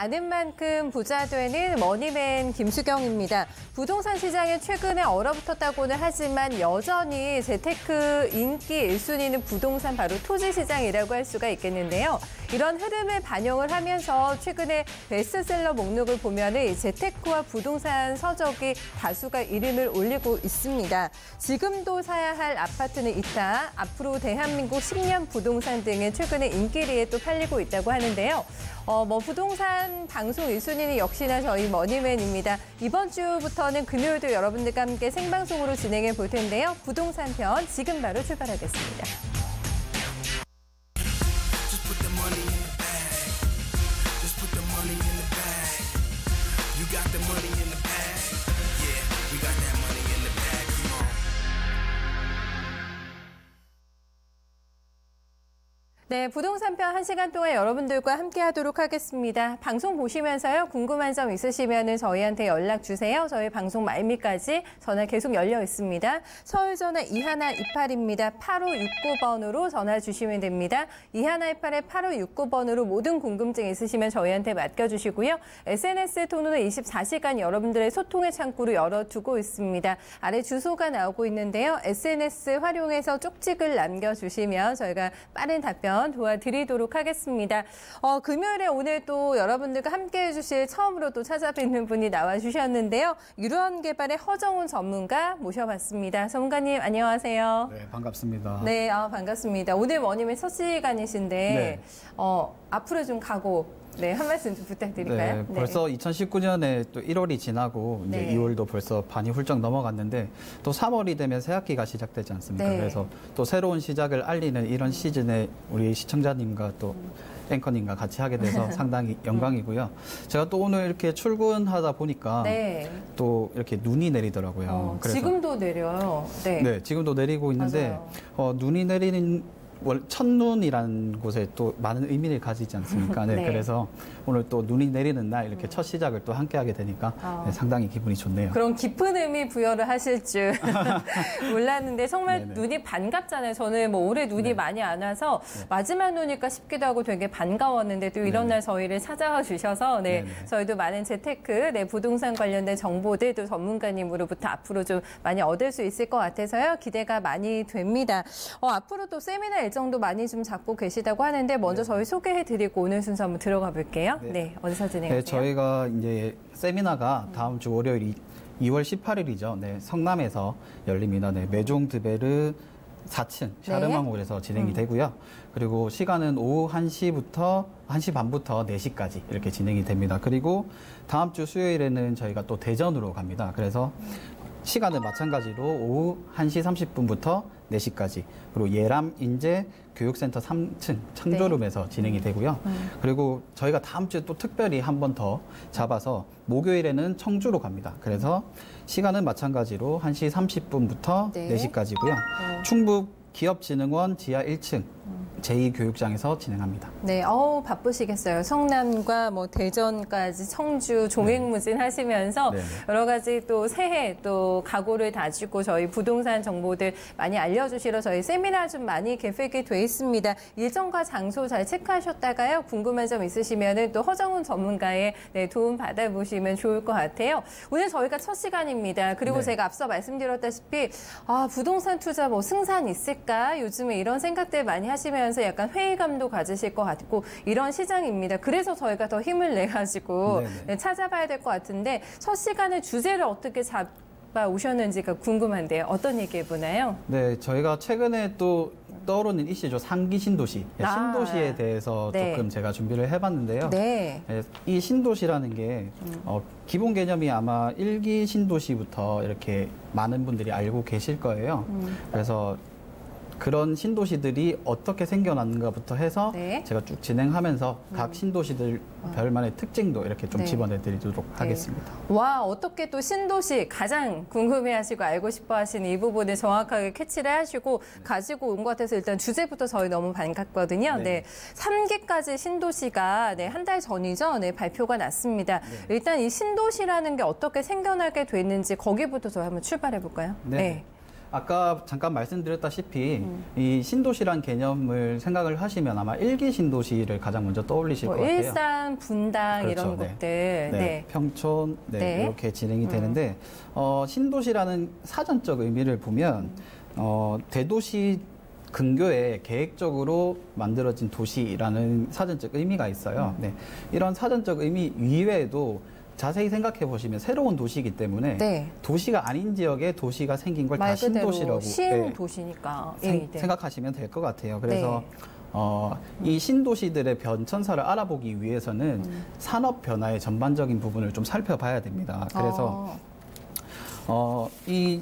아는 만큼 부자 되는 머니맨 김수경입니다. 부동산 시장에 최근에 얼어붙었다고는 하지만 여전히 재테크 인기 1순위는 부동산 바로 토지 시장이라고 할 수가 있겠는데요. 이런 흐름을 반영을 하면서 최근에 베스트셀러 목록을 보면은 재테크와 부동산 서적이 다수가 이름을 올리고 있습니다. 지금도 사야 할 아파트는 있다. 앞으로 대한민국 10년 부동산 등은 최근에 인기리에 또 팔리고 있다고 하는데요. 부동산 방송 1순위는 역시나 저희 머니맨입니다. 이번 주부터는 금요일도 여러분들과 함께 생방송으로 진행해 볼 텐데요. 부동산 편 지금 바로 출발하겠습니다. 네, 부동산 편 1시간 동안 여러분들과 함께 하도록 하겠습니다. 방송 보시면서요, 궁금한 점 있으시면 저희한테 연락 주세요. 저희 방송 말미까지 전화 계속 열려 있습니다. 서울 전화 2128입니다. 8569번으로 전화 주시면 됩니다. 2128에 8569번으로 모든 궁금증 있으시면 저희한테 맡겨주시고요. SNS 통로는 24시간 여러분들의 소통의 창구로 열어두고 있습니다. 아래 주소가 나오고 있는데요. SNS 활용해서 쪽집을 남겨주시면 저희가 빠른 답변 도와드리도록 하겠습니다. 금요일에 오늘 또 여러분들과 함께 해주실 처음으로 또 찾아뵙는 분이 나와주셨는데요. 유런개발의 허정훈 전문가 모셔봤습니다. 전문가님 안녕하세요. 네, 반갑습니다. 네, 반갑습니다. 오늘 머니맨 첫 시간이신데 네. 앞으로 좀 가고 네, 한 말씀 좀 부탁드릴까요? 네, 벌써 2019년에 또 1월이 지나고 이제 네. 2월도 벌써 반이 훌쩍 넘어갔는데 또 3월이 되면 새학기가 시작되지 않습니까? 네. 그래서 또 새로운 시작을 알리는 이런 시즌에 우리 시청자님과 또 앵커님과 같이 하게 돼서 상당히 영광이고요. 제가 또 오늘 이렇게 출근하다 보니까 네. 또 이렇게 눈이 내리더라고요. 그래서 지금도 내려요. 네. 네, 지금도 내리고 있는데 눈이 내리는 첫눈이라는 곳에 또 많은 의미를 가지지 않습니까? 네, 네. 그래서 오늘 또 눈이 내리는 날 이렇게 첫 시작을 또 함께 하게 되니까 네, 상당히 기분이 좋네요. 그런 깊은 의미 부여를 하실 줄 몰랐는데 정말 네네. 눈이 반갑잖아요. 저는 올해 눈이 네. 많이 안 와서 마지막 눈일까 싶기도 하고 되게 반가웠는데 또 이런 네네. 날 저희를 찾아와 주셔서 네, 네네. 저희도 많은 재테크, 부동산 관련된 정보들 또 전문가님으로부터 앞으로 좀 많이 얻을 수 있을 것 같아서요. 기대가 많이 됩니다. 앞으로 또 세미나 일정도 많이 좀 잡고 계시다고 하는데 먼저 저희 소개해드리고 오늘 순서 한번 들어가 볼게요. 네, 어디서 진행하세요? 네, 저희가 이제 세미나가 다음 주 월요일 2월 18일이죠. 네, 성남에서 열립니다. 네, 메종 드베르 4층 샤르망홀에서 진행이 되고요. 그리고 시간은 오후 1시부터 1시 반부터 4시까지 이렇게 진행이 됩니다. 그리고 다음 주 수요일에는 저희가 또 대전으로 갑니다. 그래서 시간은 마찬가지로 오후 1시 30분부터 4시까지 그리고 예람 인재 교육센터 3층 창조룸에서 진행이 되고요. 그리고 저희가 다음 주에 또 특별히 한 번 더 잡아서 목요일에는 청주로 갑니다. 그래서 시간은 마찬가지로 1시 30분부터 4시까지고요. 충북 기업진흥원 지하 1층 제2교육장에서 진행합니다. 네, 바쁘시겠어요. 성남과 대전까지 청주 종횡무진 하시면서 네네. 여러 가지 또 새해 또 각오를 다지고 저희 부동산 정보들 많이 알려주시러 저희 세미나 좀 많이 계획이 돼 있습니다. 일정과 장소 잘 체크하셨다가요. 궁금한 점 있으시면은 또 허정훈 전문가의 도움 받아보시면 좋을 것 같아요. 오늘 저희가 첫 시간입니다. 그리고 네. 제가 앞서 말씀드렸다시피 부동산 투자 승산 있을까? 요즘에 이런 생각들 많이 하시면서 약간 회의감도 가지실 것 같고 이런 시장입니다. 그래서 저희가 더 힘을 내가지고 찾아봐야 될 것 같은데 첫 시간에 주제를 어떻게 잡아 오셨는지가 궁금한데요. 어떤 얘기 해보나요? 네, 저희가 최근에 또 떠오르는 이슈죠. 상기 신도시. 신도시에 대해서 조금 제가 준비를 해봤는데요. 네. 이 신도시라는 게 기본 개념이 아마 1기 신도시부터 이렇게 많은 분들이 알고 계실 거예요. 그래서 그런 신도시들이 어떻게 생겨났는가부터 해서 제가 쭉 진행하면서 각 신도시들 별만의 특징도 이렇게 좀 집어내드리도록 하겠습니다. 와, 어떻게 또 신도시 가장 궁금해하시고 알고 싶어하시는 이 부분을 정확하게 캐치를 하시고 가지고 온 것 같아서 일단 주제부터 저희 너무 반갑거든요. 네, 3기까지 신도시가 한 달 전이죠. 발표가 났습니다. 일단 이 신도시라는 게 어떻게 생겨나게 됐는지 거기부터 저희 한번 출발해 볼까요? 네. 아까 잠깐 말씀드렸다시피 이 신도시란 개념을 생각을 하시면 아마 일기 신도시를 가장 먼저 떠올리실 것 같아요. 일산, 분당 그렇죠. 이런 네. 곳들. 네, 평촌 이렇게 진행이 되는데 신도시라는 사전적 의미를 보면 대도시 근교에 계획적으로 만들어진 도시라는 사전적 의미가 있어요. 네, 이런 사전적 의미 이외에도 자세히 생각해 보시면 새로운 도시이기 때문에 네. 도시가 아닌 지역에 도시가 생긴 걸 다 말 그대로 신도시라고 신도시니까. 생각하시면 될 것 같아요. 그래서 이 신도시들의 변천사를 알아보기 위해서는 산업 변화의 전반적인 부분을 좀 살펴봐야 됩니다. 그래서 이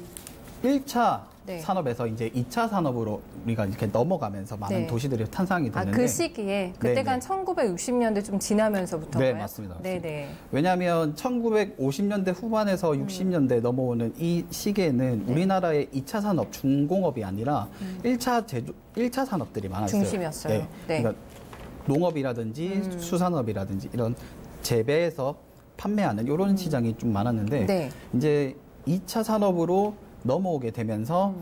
1차 네. 산업에서 이제 2차 산업으로 우리가 이렇게 넘어가면서 많은 네. 도시들이 탄생이 됐는데 그 시기에 그때가 한 1960년대 좀 지나면서부터인가요? 네, 맞습니다. 네네. 왜냐하면 1950년대 후반에서 60년대 넘어오는 이 시기에는 우리나라의 2차 산업, 중공업이 아니라 1차 산업들이 많았어요. 중심이었어요. 네. 그러니까 농업이라든지 수산업이라든지 이런 재배해서 판매하는 이런 시장이 좀 많았는데 네. 이제 2차 산업으로 넘어오게 되면서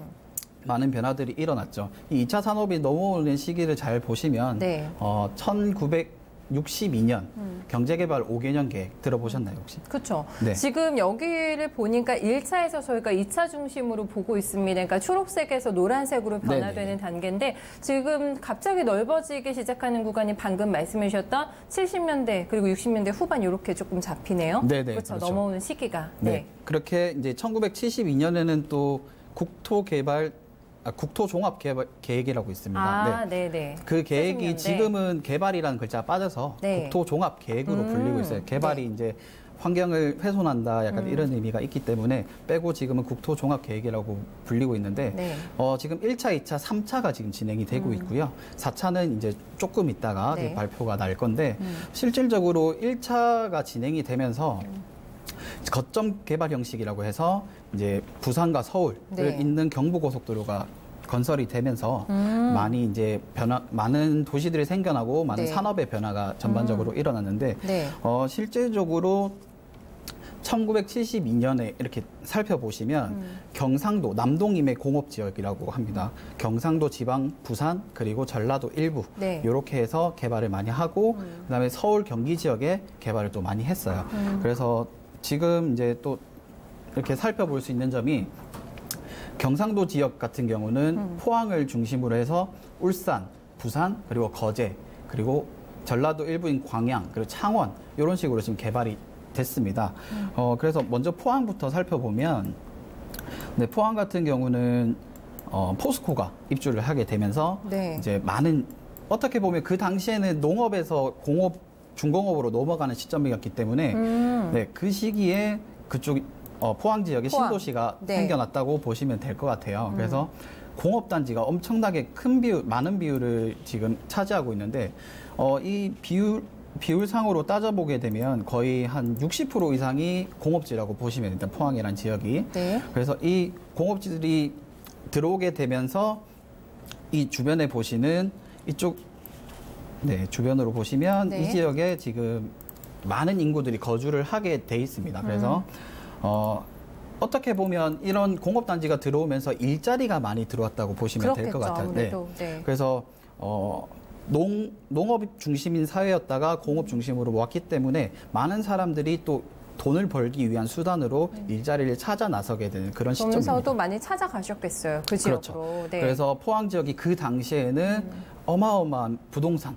많은 변화들이 일어났죠. 이 2차 산업이 넘어오는 시기를 잘 보시면 네. 1962년 경제개발 5개년 계획 들어보셨나요, 혹시? 그렇죠. 네. 지금 여기를 보니까 1차에서 저희가 2차 중심으로 보고 있습니다. 그러니까 초록색에서 노란색으로 변화되는 네네. 단계인데 지금 갑자기 넓어지기 시작하는 구간이 방금 말씀해 주셨던 70년대 그리고 60년대 후반 이렇게 조금 잡히네요. 네네, 그렇죠. 그렇죠. 넘어오는 시기가. 네. 그렇게 이제 1972년에는 또 국토종합계획이라고 있습니다. 네네. 그 계획이 70년대. 지금은 개발이라는 글자가 빠져서 네. 국토종합계획으로 불리고 있어요. 개발이 이제 환경을 훼손한다 약간 이런 의미가 있기 때문에 빼고 지금은 국토종합계획이라고 불리고 있는데 네. 지금 1차, 2차, 3차가 지금 진행이 되고 있고요. 4차는 이제 조금 있다가 네. 발표가 날 건데 실질적으로 1차가 진행이 되면서 거점 개발 형식이라고 해서 이제 부산과 서울을 네. 잇는 경부고속도로가 건설이 되면서 많이 이제 많은 도시들이 생겨나고 많은 네. 산업의 변화가 전반적으로 일어났는데 네. 실제적으로 1972년에 이렇게 살펴보시면 경상도 남동임의 공업지역이라고 합니다. 경상도 지방, 부산 그리고 전라도 일부 네. 이렇게 해서 개발을 많이 하고 그다음에 서울 경기 지역에 개발을 또 많이 했어요. 그래서 지금 이제 또 이렇게 살펴볼 수 있는 점이 경상도 지역 같은 경우는 포항을 중심으로 해서 울산, 부산 그리고 거제 그리고 전라도 일부인 광양 그리고 창원 이런 식으로 지금 개발이 됐습니다. 그래서 먼저 포항부터 살펴보면 네, 포항 같은 경우는 포스코가 입주를 하게 되면서 네. 이제 많은 어떻게 보면 그 당시에는 농업에서 공업 중공업으로 넘어가는 시점이었기 때문에 네, 그 시기에 그쪽 포항 지역에 포항. 신도시가 네. 생겨났다고 보시면 될 것 같아요. 그래서 공업단지가 엄청나게 많은 비율을 지금 차지하고 있는데 이 비율상으로 따져보게 되면 거의 한 60% 이상이 공업지라고 보시면 됩니다. 포항이라는 지역이. 네. 그래서 이 공업지들이 들어오게 되면서 이 주변에 보시는 이쪽 주변으로 보시면 네. 이 지역에 지금 많은 인구들이 거주를 하게 돼 있습니다. 그래서 어떻게 보면 이런 공업단지가 들어오면서 일자리가 많이 들어왔다고 보시면 될 것 그렇겠죠, 같아요. 아무래도. 네. 그래서 농업 중심인 사회였다가 공업 중심으로 왔기 때문에 많은 사람들이 또 돈을 벌기 위한 수단으로 일자리를 찾아 나서게 되는 그런 시점입니다. 그러면서도 많이 찾아가셨겠어요. 그 지역으로. 그렇죠. 네. 그래서 포항 지역이 그 당시에는 어마어마한 부동산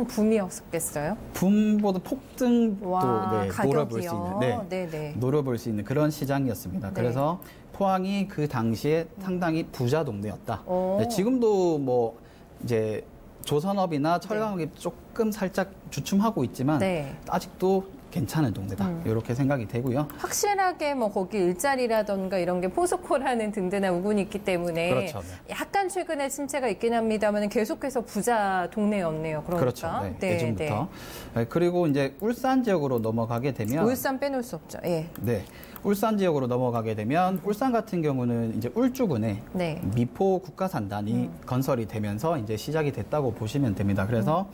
붐이었겠어요. 붐보다 폭등도 와, 노려볼 수 가격이요. 있는, 네네. 노려볼 수 있는 그런 시장이었습니다. 네. 그래서 포항이 그 당시에 상당히 부자 동네였다. 오. 네, 지금도 뭐 이제 조선업이나 철강업이 조금 살짝 주춤하고 있지만 네. 아직도 괜찮은 동네다. 이렇게 생각이 되고요. 확실하게 뭐 거기 일자리라던가 이런 게 포스코라는 든든한 우군이 있기 때문에 그렇죠. 네. 약간 최근에 침체가 있긴 합니다만 계속해서 부자 동네였네요. 그러니까. 그렇죠. 네, 예전부터. 네, 그리고 이제 울산 지역으로 넘어가게 되면 울산 빼놓을 수 없죠. 예. 네. 울산 지역으로 넘어가게 되면 울산 같은 경우는 이제 울주군에 네. 미포 국가산단이 건설이 되면서 이제 시작이 됐다고 보시면 됩니다. 그래서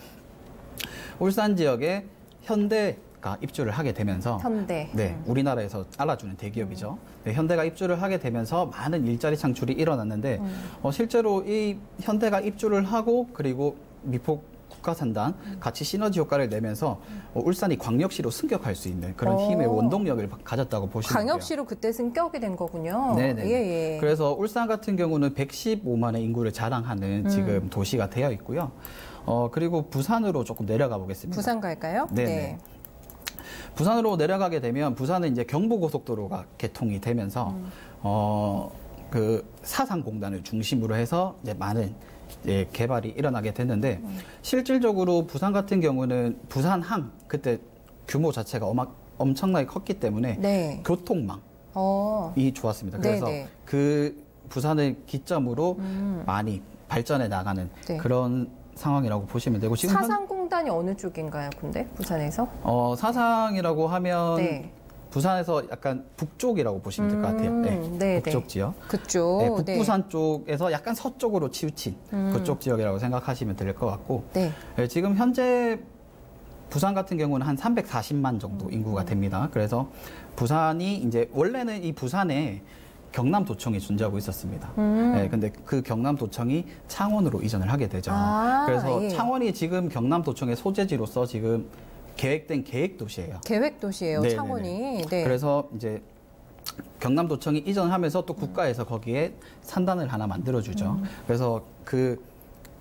울산 지역에 현대 현대가 입주를 하게 되면서 현대. 네, 우리나라에서 알아주는 대기업이죠. 네, 현대가 입주를 하게 되면서 많은 일자리 창출이 일어났는데 실제로 이 현대가 입주를 하고 그리고 미폭 국가산단 같이 시너지 효과를 내면서 울산이 광역시로 승격할 수 있는 그런 힘의 원동력을 가졌다고 보시면 돼요. 광역시로 그때 승격이 된 거군요. 네네. 예, 예. 그래서 울산 같은 경우는 115만의 인구를 자랑하는 지금 도시가 되어 있고요. 그리고 부산으로 조금 내려가 보겠습니다. 부산 갈까요? 네네. 네. 부산으로 내려가게 되면 부산은 이제 경부고속도로가 개통이 되면서 그 사상공단을 중심으로 해서 이제 많은 개발이 일어나게 됐는데 실질적으로 부산 같은 경우는 부산항 그때 규모 자체가 엄청나게 컸기 때문에 네. 교통망이 좋았습니다. 네네. 그래서 그 부산을 기점으로 많이 발전해 나가는 네. 그런 상황이라고 보시면 되고 지금 사상공단이 어느 쪽인가요? 근데 부산에서? 사상이라고 하면 네. 부산에서 약간 북쪽이라고 보시면 될 것 같아요. 네. 네, 북쪽 네. 지역. 그쪽. 네, 북부산 쪽에서 약간 서쪽으로 치우친 그쪽 지역이라고 생각하시면 될 것 같고 네. 네, 지금 현재 부산 같은 경우는 한 340만 정도 인구가 됩니다. 그래서 부산이 이제 원래는 이 부산에 경남도청이 존재하고 있었습니다. 네, 근데 그 경남도청이 창원으로 이전을 하게 되죠. 그래서 예. 창원이 지금 경남도청의 소재지로서 지금 계획된 계획도시예요. 계획도시예요, 네네네. 창원이. 네. 그래서 이제 경남도청이 이전하면서 또 국가에서 거기에 산단을 하나 만들어주죠. 그래서 그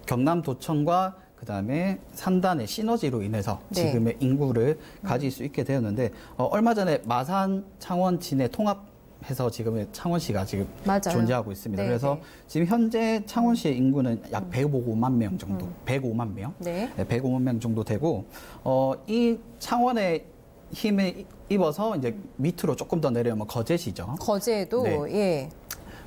경남도청과 그다음에 산단의 시너지로 인해서 네. 지금의 인구를 가질 수 있게 되었는데 얼마 전에 마산, 창원, 진해 통합해서 지금의 창원시가 지금 맞아요. 존재하고 있습니다. 네, 그래서 네. 지금 현재 창원시의 인구는 약 105만 명 정도, 105만 명, 네. 105만 명 정도 되고 이 창원의 힘에 입어서 이제 밑으로 조금 더 내려오면 거제시죠. 거제도, 네. 예.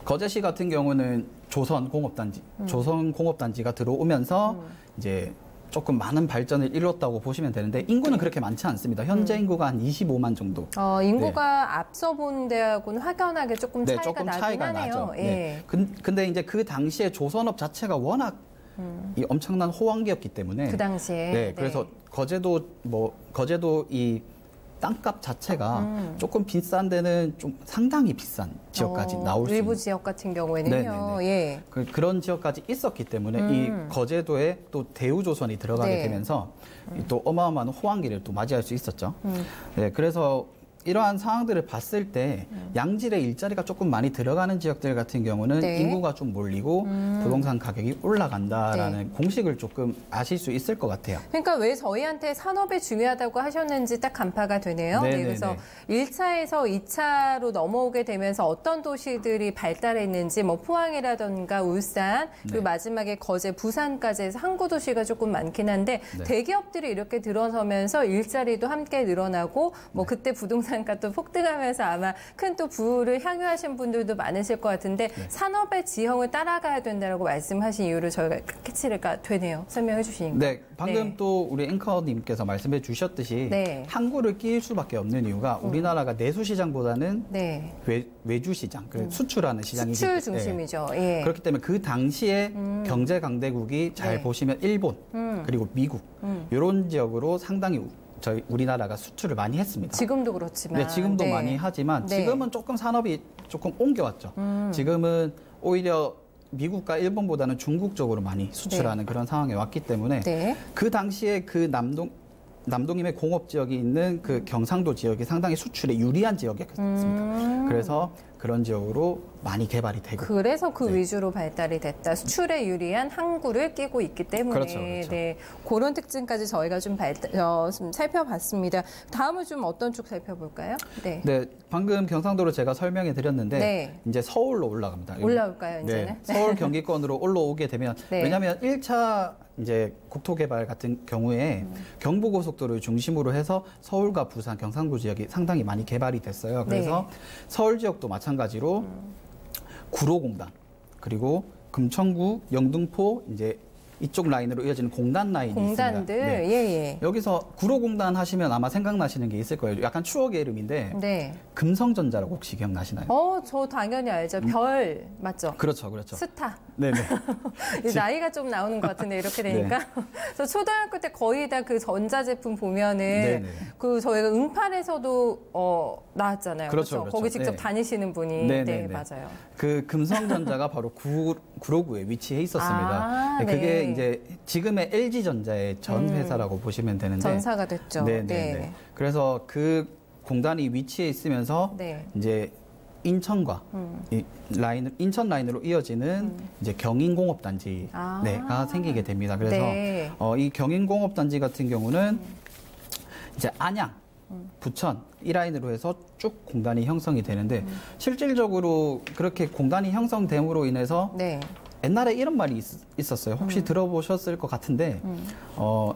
거제시 같은 경우는 조선공업단지가 들어오면서 이제 조금 많은 발전을 이뤘다고 보시면 되는데 인구는 그렇게 많지 않습니다. 현재 인구가 한 25만 정도. 인구가 앞서 본 데하고는 확연하게 조금 네, 차이가 조금 나긴 차이가 하네요. 나죠. 예. 네. 근데 이제 그 당시에 조선업 자체가 워낙 이 엄청난 호황기였기 때문에 그 당시에. 네, 그래서 거제도 이 땅값 자체가 조금 비싼 데는 좀 상당히 비싼 지역까지 나올 수 일부 있는 지역 같은 경우에는요. 네네네. 예. 그런 지역까지 있었기 때문에 이 거제도에 또 대우조선이 들어가게 네. 되면서 또 어마어마한 호황기를 또 맞이할 수 있었죠. 네, 그래서 이러한 상황들을 봤을 때 양질의 일자리가 조금 많이 들어가는 지역들 같은 경우는 네. 인구가 좀 몰리고 부동산 가격이 올라간다라는 공식을 조금 아실 수 있을 것 같아요. 그러니까 왜 저희한테 산업이 중요하다고 하셨는지 딱 간파가 되네요. 네, 네네네. 그래서 1차에서 2차로 넘어오게 되면서 어떤 도시들이 발달했는지 뭐 포항이라던가 울산 그리고 네. 마지막에 거제, 부산까지 해서 항구 도시가 조금 많긴 한데 네. 대기업들이 이렇게 들어서면서 일자리도 함께 늘어나고 뭐 네. 그때 부동산가도 폭등하면서 아마 큰 또 부를 향유하신 분들도 많으실 것 같은데 네. 산업의 지형을 따라가야 된다고 말씀하신 이유를 저희가 캐치가 되네요. 설명해 주시니까. 네, 방금 네. 또 우리 앵커님께서 말씀해 주셨듯이 네. 항구를 끼일 수밖에 없는 이유가 우리나라가 내수 시장보다는 네. 외주 시장, 수출하는 시장이기 수출 때문에 중심이죠. 예. 그렇기 때문에 그 당시에 경제 강대국이 잘 네. 보시면 일본 그리고 미국 이런 지역으로 상당히 저희 우리나라가 수출을 많이 했습니다. 지금도 그렇지만. 네, 지금도 네. 많이 하지만 네. 지금은 조금 산업이 조금 옮겨왔죠. 지금은 오히려 미국과 일본보다는 중국 쪽으로 많이 수출하는 그런 상황에 왔기 때문에 네. 그 당시에 그 남동임의 공업 지역이 있는 그 경상도 지역이 상당히 수출에 유리한 지역이었습니다. 그래서 그런 지역으로 많이 개발이 되고. 그래서 그 네. 위주로 발달이 됐다. 수출에 유리한 항구를 끼고 있기 때문에. 그렇죠, 그렇죠. 네. 그런 특징까지 저희가 좀 좀 살펴봤습니다. 다음은 좀 어떤 쪽 살펴볼까요? 네. 네, 방금 경상도로 제가 설명해 드렸는데 네. 이제 서울로 올라갑니다. 올라올까요, 이제는? 네, 서울 경기권으로 올라오게 되면 네. 왜냐하면 1차 이제 국토개발 같은 경우에 경부고속도로를 중심으로 해서 서울과 부산, 경상도 지역이 상당히 많이 개발이 됐어요. 그래서 서울 지역도 마찬가지로 구로공단 그리고 금천구, 영등포 이제 이쪽 라인으로 이어지는 공단 라인이 공단들, 있습니다. 네. 예. 여기서 구로공단 하시면 아마 생각나시는 게 있을 거예요. 약간 추억의 이름인데 네. 금성전자라고 혹시 기억나시나요? 저 당연히 알죠. 별, 맞죠? 그렇죠. 스타. 네네. 나이가 좀 나오는 것 같은데, 이렇게 되니까. 저 초등학교 때 거의 다 그 전자제품 보면은, 네네. 그 저희가 응팔에서도, 나왔잖아요. 그렇죠. 거기 직접 네. 다니시는 분이. 네네네. 네, 맞아요. 그 금성전자가 바로 구로구에 위치해 있었습니다. 아, 그게 네. 이제 지금의 LG전자의 전 회사라고 보시면 되는데. 전사가 됐죠. 네네네. 네. 그래서 그 공단이 위치해 있으면서 네. 이제 인천과 이 인천 라인으로 이어지는 이제 경인공업단지가 생기게 됩니다. 그래서 네. 이 경인공업단지 같은 경우는 이제 안양, 부천 이 라인으로 해서 쭉 공단이 형성이 되는데 실질적으로 그렇게 공단이 형성됨으로 인해서 네. 옛날에 이런 말이 있었어요. 혹시 들어보셨을 것 같은데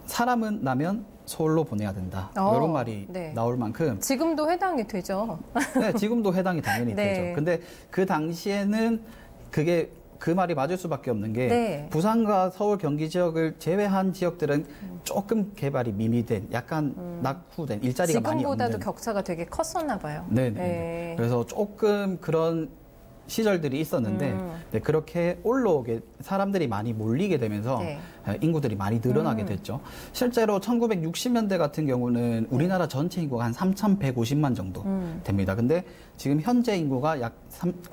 사람은 나면 서울로 보내야 된다. 이런 말이 네. 나올 만큼 지금도 해당이 되죠. 네, 지금도 해당이 당연히 네. 되죠. 근데 그 당시에는 그게 그 말이 맞을 수밖에 없는 게 네. 부산과 서울 경기 지역을 제외한 지역들은 조금 개발이 미미된 약간 낙후된 일자리가 많이 없는 지금보다도 격차가 되게 컸었나 봐요. 네네. 네. 그래서 조금 그런 시절들이 있었는데 네, 그렇게 올라오게 사람들이 많이 몰리게 되면서 네. 인구들이 많이 늘어나게 됐죠. 실제로 1960년대 같은 경우는 우리나라 전체 인구가 한 3,150만 정도 됩니다. 근데 지금 현재 인구가 약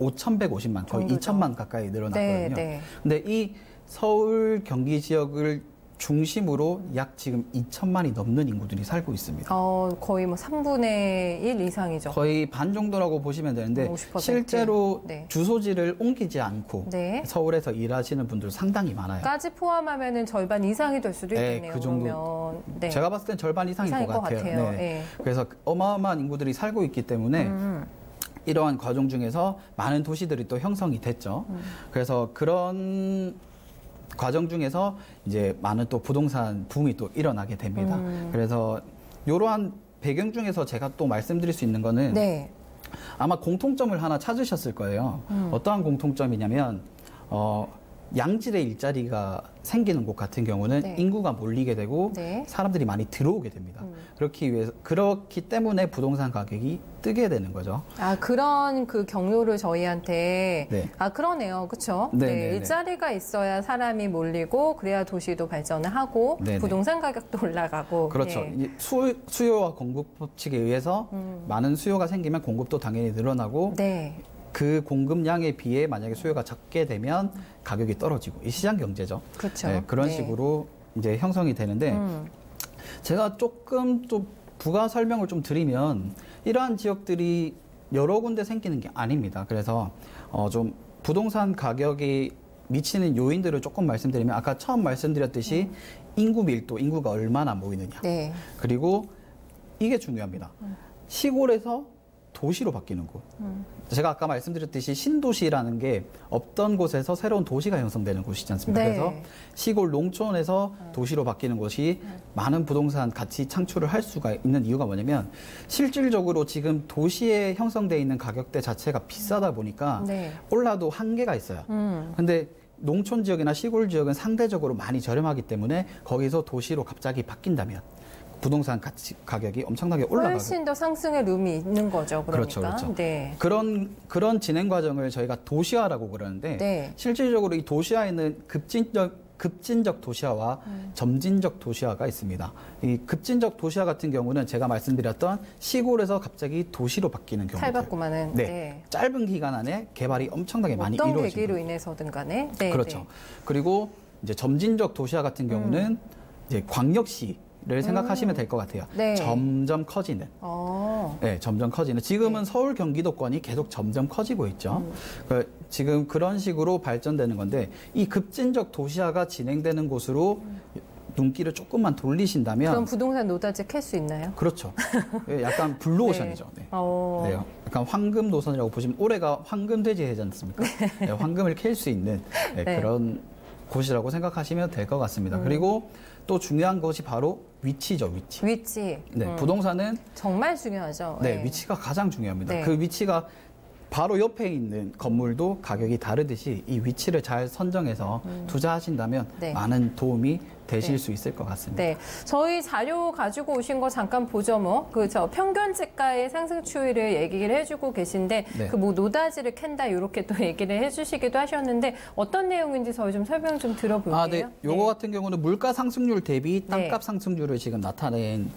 5,150만, 거의 정도죠. 2,000만 가까이 늘어났거든요. 네. 근데 이 서울 경기 지역을 중심으로 약 지금 2천만이 넘는 인구들이 살고 있습니다. 거의 뭐 3분의 1 이상이죠. 거의 반 정도라고 보시면 되는데 50%. 실제로 네. 주소지를 옮기지 않고 네. 서울에서 일하시는 분들 상당히 많아요. 까지 포함하면은 절반 이상이 될 수도 네, 있겠네요. 그 정도. 그러면. 네. 제가 봤을 땐 절반 이상일 것 같아요. 네. 그래서 어마어마한 인구들이 살고 있기 때문에 이러한 과정 중에서 많은 도시들이 또 형성이 됐죠. 그래서 그런 과정 중에서 이제 많은 또 부동산 붐이 또 일어나게 됩니다. 그래서 이러한 배경 중에서 제가 또 말씀드릴 수 있는 거는 네. 아마 공통점을 하나 찾으셨을 거예요. 어떠한 공통점이냐면 양질의 일자리가 생기는 곳 같은 경우는 네. 인구가 몰리게 되고 네. 사람들이 사람들이 많이 들어오게 됩니다. 그렇기 때문에 부동산 가격이 뜨게 되는 거죠. 그런 그 경로를 저희한테 네. 그러네요. 그렇죠? 네, 네, 네, 네. 일자리가 있어야 사람이 몰리고 그래야 도시도 발전을 하고 네, 네. 부동산 가격도 올라가고. 그렇죠. 네. 이 수요와 공급 법칙에 의해서 많은 수요가 생기면 공급도 당연히 늘어나고 네. 그 공급량에 비해 만약에 수요가 적게 되면 가격이 떨어지고 이 시장 경제죠. 그렇죠. 네, 그런 네. 식으로 이제 형성이 되는데 제가 조금 또 부가 설명을 좀 드리면 이러한 지역들이 여러 군데 생기는 게 아닙니다. 그래서 좀 부동산 가격이 미치는 요인들을 조금 말씀드리면 아까 처음 말씀드렸듯이 인구 밀도, 인구가 얼마나 모이느냐. 네. 그리고 이게 중요합니다. 시골에서 도시로 바뀌는 곳. 제가 아까 말씀드렸듯이 신도시라는 게 없던 곳에서 새로운 도시가 형성되는 곳이지 않습니까? 네. 그래서 시골 농촌에서 도시로 바뀌는 곳이 많은 부동산 가치 창출을 할 수가 있는 이유가 뭐냐면 실질적으로 지금 도시에 형성되어 있는 가격대 자체가 비싸다 보니까 네. 올라도 한계가 있어요. 근데 농촌 지역이나 시골 지역은 상대적으로 많이 저렴하기 때문에 거기서 도시로 갑자기 바뀐다면 부동산 가격이 엄청나게 올라가고 훨씬 더 상승의 룸이 있는 거죠. 그러니까. 그렇죠. 네. 그런 진행 과정을 저희가 도시화라고 그러는데 네. 실질적으로 이 도시화에는 급진적 도시화와 점진적 도시화가 있습니다. 이 급진적 도시화 같은 경우는 제가 말씀드렸던 시골에서 갑자기 도시로 바뀌는 경우들. 탈바꿈하는. 네. 네. 짧은 기간 안에 개발이 엄청나게 많이 어떤 이루어집니다. 계기로 인해서든 간에. 네. 그렇죠. 네. 그리고 이제 점진적 도시화 같은 경우는 이제 광역시를 생각하시면 될 것 같아요. 네. 점점 커지는. 네, 점점 커지는. 지금은 서울 경기도권이 계속 점점 커지고 있죠. 지금 그런 식으로 발전되는 건데 이 급진적 도시화가 진행되는 곳으로 눈길을 조금만 돌리신다면 그럼 부동산 노다지 캘 수 있나요? 그렇죠. 예, 약간 블루오션이죠. 네. 네, 약간 황금 노선이라고 보시면 올해가 황금 돼지해지 않습니까? 네, 황금을 캘 수 있는 네, 네. 그런 곳이라고 생각하시면 될 것 같습니다. 그리고 또 중요한 것이 바로 위치죠, 위치. 위치. 네, 부동산은 정말 중요하죠. 네, 위치가 가장 중요합니다. 네. 그 위치가 바로 옆에 있는 건물도 가격이 다르듯이 이 위치를 잘 선정해서 투자하신다면 네. 많은 도움이 되실 네. 수 있을 것 같습니다. 네, 저희 자료 가지고 오신 거 잠깐 보죠, 뭐. 평균 지가의 상승 추이를 얘기를 해주고 계신데, 네. 노다지를 캔다, 이렇게 또 얘기를 해주시기도 하셨는데, 어떤 내용인지 저희 좀 설명 좀 들어볼게요. 네. 요거 같은 경우는 물가 상승률 대비 땅값 네. 상승률을 지금 나타낸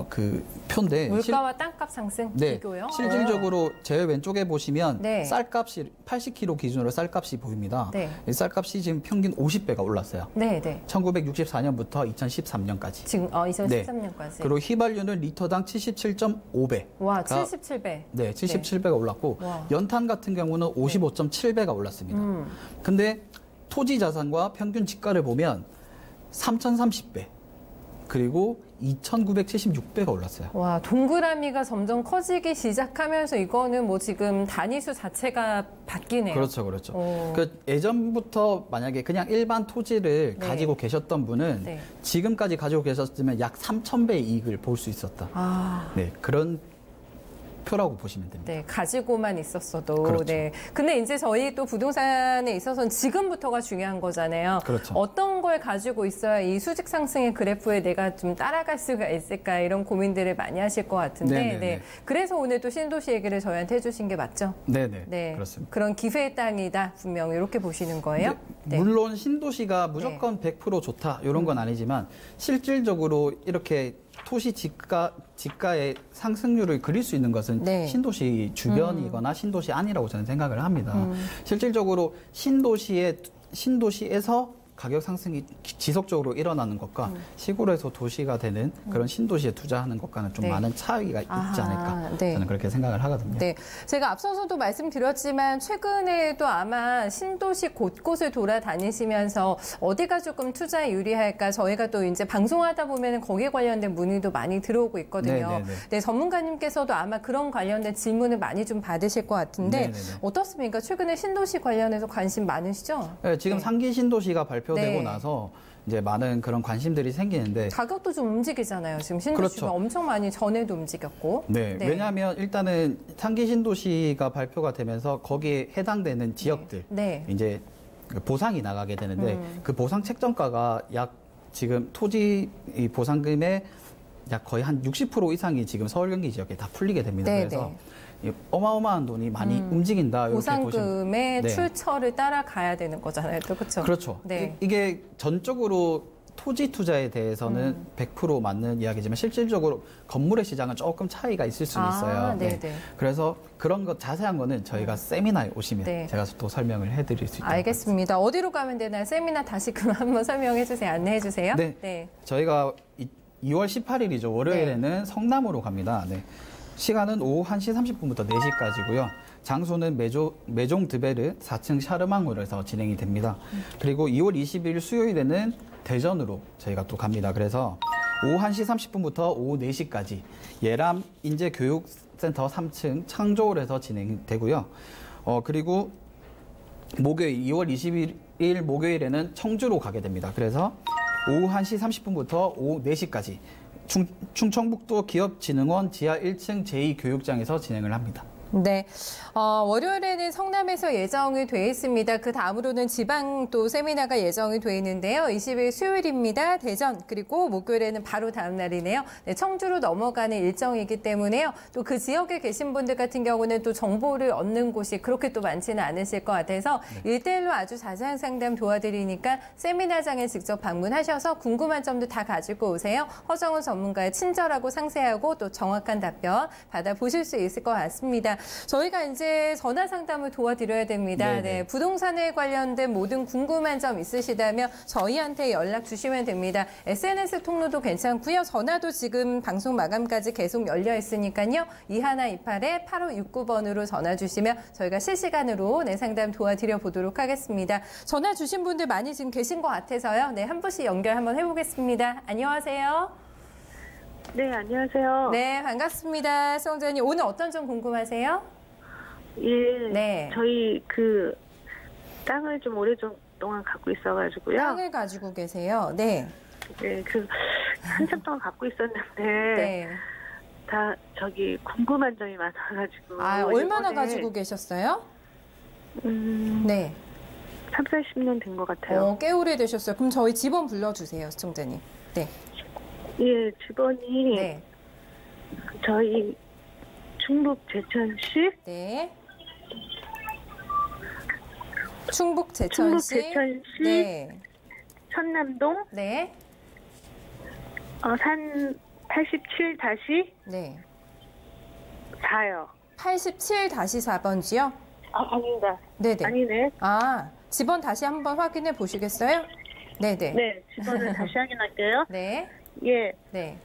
그 표인데 물가와 땅값 상승 비교요? 실질적으로 제일 왼쪽에 보시면 네. 쌀값이 80kg 기준으로 쌀값이 보입니다. 네. 이 쌀값이 지금 평균 50배가 올랐어요. 네, 네. 1964년부터 2013년까지. 지금 2013년까지. 그리고 휘발유는 리터당 77.5배. 와, 77배. 네, 77배가 올랐고 와. 연탄 같은 경우는 55.7배가 올랐습니다. 근데 토지 자산과 평균 지가를 보면 3,030배. 그리고 2,976배가 올랐어요. 와, 동그라미가 점점 커지기 시작하면서 이거는 뭐 지금 단위수 자체가 바뀌네요. 그렇죠, 그렇죠. 오. 그 예전부터 만약에 그냥 일반 토지를 네. 가지고 계셨던 분은 네. 지금까지 가지고 계셨으면 약 3,000배의 이익을 볼 수 있었다. 아. 네, 그런 표라고 보시면 됩니다. 네, 가지고만 있었어도. 그렇죠. 네. 근데 이제 저희 또 부동산에 있어서는 지금부터가 중요한 거잖아요. 그렇죠. 어떤 걸 가지고 있어야 이 수직 상승의 그래프에 내가 좀 따라갈 수가 있을까 이런 고민들을 많이 하실 것 같은데. 네네네. 네. 그래서 오늘 또 신도시 얘기를 저희한테 해주신 게 맞죠? 네네. 네. 그렇습니다. 그런 기회의 땅이다. 분명 이렇게 보시는 거예요? 네. 물론 신도시가 무조건 100% 좋다 이런 건 아니지만 실질적으로 이렇게 토시 지가의 상승률을 그릴 수 있는 것은 네. 신도시 주변이거나 신도시 안이라고 저는 생각을 합니다. 실질적으로 신도시에서 가격 상승이 지속적으로 일어나는 것과 시골에서 도시가 되는 그런 신도시에 투자하는 것과는 좀 네. 많은 차이가 있지 않을까 네. 저는 그렇게 생각을 하거든요. 네, 제가 앞서서도 말씀드렸지만 최근에도 아마 신도시 곳곳을 돌아다니시면서 어디가 조금 투자에 유리할까 저희가 또 이제 방송하다 보면 거기에 관련된 문의도 많이 들어오고 있거든요. 네네네. 네, 전문가님께서도 아마 그런 관련된 질문을 많이 좀 받으실 것 같은데 네네네. 어떻습니까? 최근에 신도시 관련해서 관심 많으시죠? 네, 지금 네. 상기 신도시가 발표되고 네. 나서 이제 많은 그런 관심들이 생기는데 가격도 좀 움직이잖아요. 지금 신도시가 그렇죠. 엄청 많이 전에도 움직였고. 네, 왜냐하면 일단은 상기 신도시가 발표가 되면서 거기에 해당되는 지역들 네. 이제 그 보상이 나가게 되는데 그 보상 책정가가 약 지금 토지 이 보상금의 약 거의 한 60% 이상이 지금 서울 경기 지역에 다 풀리게 됩니다. 네, 그래서 이 어마어마한 돈이 많이 움직인다. 이렇게 보상금의 네. 출처를 따라가야 되는 거잖아요. 또 그렇죠? 그렇죠. 네. 이게 전적으로 토지 투자에 대해서는 100% 맞는 이야기지만 실질적으로 건물의 시장은 조금 차이가 있을 수는 있어요. 네네. 그래서 그런 것 자세한 거는 저희가 세미나에 오시면 네. 제가 또 설명을 해드릴 수 있도록 알겠습니다. 어디로 가면 되나요? 세미나 다시 그럼 한번 설명해 주세요. 안내해 주세요. 네. 저희가 2월 18일이죠. 월요일에는 성남으로 갑니다. 네. 시간은 오후 1시 30분부터 4시까지고요. 장소는 메종 드베르 4층 샤르망홀에서 진행이 됩니다. 그리고 2월 20일 수요일에는 대전으로 저희가 또 갑니다. 그래서 오후 1시 30분부터 오후 4시까지 예람 인재교육센터 3층 창조홀에서 진행되고요. 그리고 목요일 2월 21일 목요일에는 청주로 가게 됩니다. 그래서 오후 1시 30분부터 오후 4시까지 충청북도 기업진흥원 지하 1층 제2교육장에서 진행을 합니다. 네. 월요일에는 성남에서 예정이 돼 있습니다. 그 다음으로는 지방 또 세미나가 예정이 돼 있는데요. 20일 수요일입니다. 대전 그리고 목요일에는 바로 다음 날이네요. 네, 청주로 넘어가는 일정이기 때문에요. 또 그 지역에 계신 분들 같은 경우는 또 정보를 얻는 곳이 그렇게 또 많지는 않으실 것 같아서 1대1로 아주 자세한 상담 도와드리니까 세미나장에 직접 방문하셔서 궁금한 점도 다 가지고 오세요. 허정훈 전문가의 친절하고 상세하고 또 정확한 답변 받아보실 수 있을 것 같습니다. 저희가 이제 전화 상담을 도와드려야 됩니다. 네네. 네, 부동산에 관련된 모든 궁금한 점 있으시다면 저희한테 연락 주시면 됩니다. SNS 통로도 괜찮고요. 전화도 지금 방송 마감까지 계속 열려 있으니까요. 2128-8569번으로 전화 주시면 저희가 실시간으로 상담 도와드려 보도록 하겠습니다. 전화 주신 분들 많이 지금 계신 것 같아서요. 네, 한 분씩 연결 한번 해보겠습니다. 안녕하세요. 네, 안녕하세요. 네, 반갑습니다. 수홍자님, 오늘 어떤 점 궁금하세요? 예. 네. 저희 그 땅을 좀 오랫동안 갖고 있어가지고요. 땅을 가지고 계세요. 네. 네, 한참 동안 갖고 있었는데 네. 다 저기 궁금한 점이 많아가지고. 아, 얼마나 이번에, 가지고 계셨어요? 네. 3, 40년 된 것 같아요. 꽤 오래되셨어요. 그럼 저희 집원 불러주세요, 시청자님. 네. 예, 직원이 네. 저희 충북 제천시 네. 충북 제천시. 네. 천남동 네. 산 87-4요. 네. 87-4번지요? 아닙니다. 네네. 아니네. 아, 집원 다시 한번 확인해 보시겠어요? 네네. 네, 직원을 다시 확인할게요. 네. 예, 네.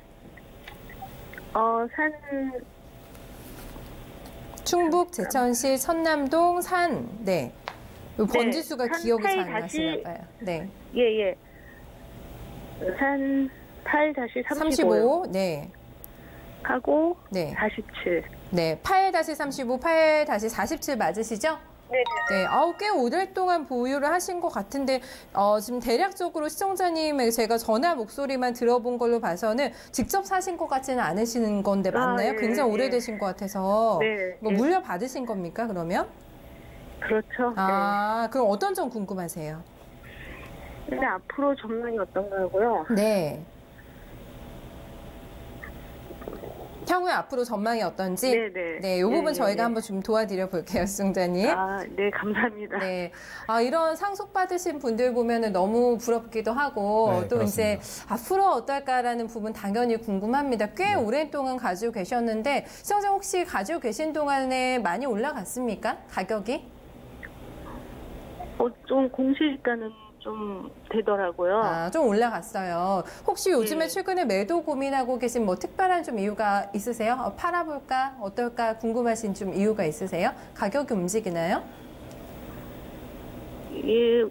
산 충북 제천시 선남동 산. 네. 요 번지수가 산 기억이 잘 안 8-, 나시나 봐요. 네. 예. 산 8-35 35. 네. 하고 네. 47. 네. 8-35, 8-47 맞으시죠? 네. 네, 꽤 오랫동안 보유를 하신 것 같은데, 지금 대략적으로 시청자님의 제가 전화 목소리만 들어본 걸로 봐서는 직접 사신 것 같지는 않으시는 건데, 맞나요? 예, 굉장히 예. 오래되신 것 같아서. 네, 뭐 예. 물려받으신 겁니까, 그러면? 그렇죠. 아, 그럼 어떤 점 궁금하세요? 네. 근데 앞으로 전망이 어떤가고요? 네. 향후에 앞으로 전망이 어떤지? 네네. 네, 이 부분 네, 저희가 네. 한번 좀 도와드려 볼게요, 시청자님. 네, 감사합니다. 네. 이런 상속받으신 분들 보면은 너무 부럽기도 하고, 네, 또 그렇습니다. 이제 앞으로 어떨까라는 부분 당연히 궁금합니다. 꽤 오랫동안 가지고 계셨는데, 시청자 혹시 가지고 계신 동안에 많이 올라갔습니까? 가격이? 좀 공시지가는 좀 되더라고요. 좀 올라갔어요. 혹시 요즘에 네. 최근에 매도 고민하고 계신 뭐 특별한 좀 이유가 있으세요? 팔아볼까? 어떨까? 궁금하신 좀 이유가 있으세요? 가격이 움직이나요? 예,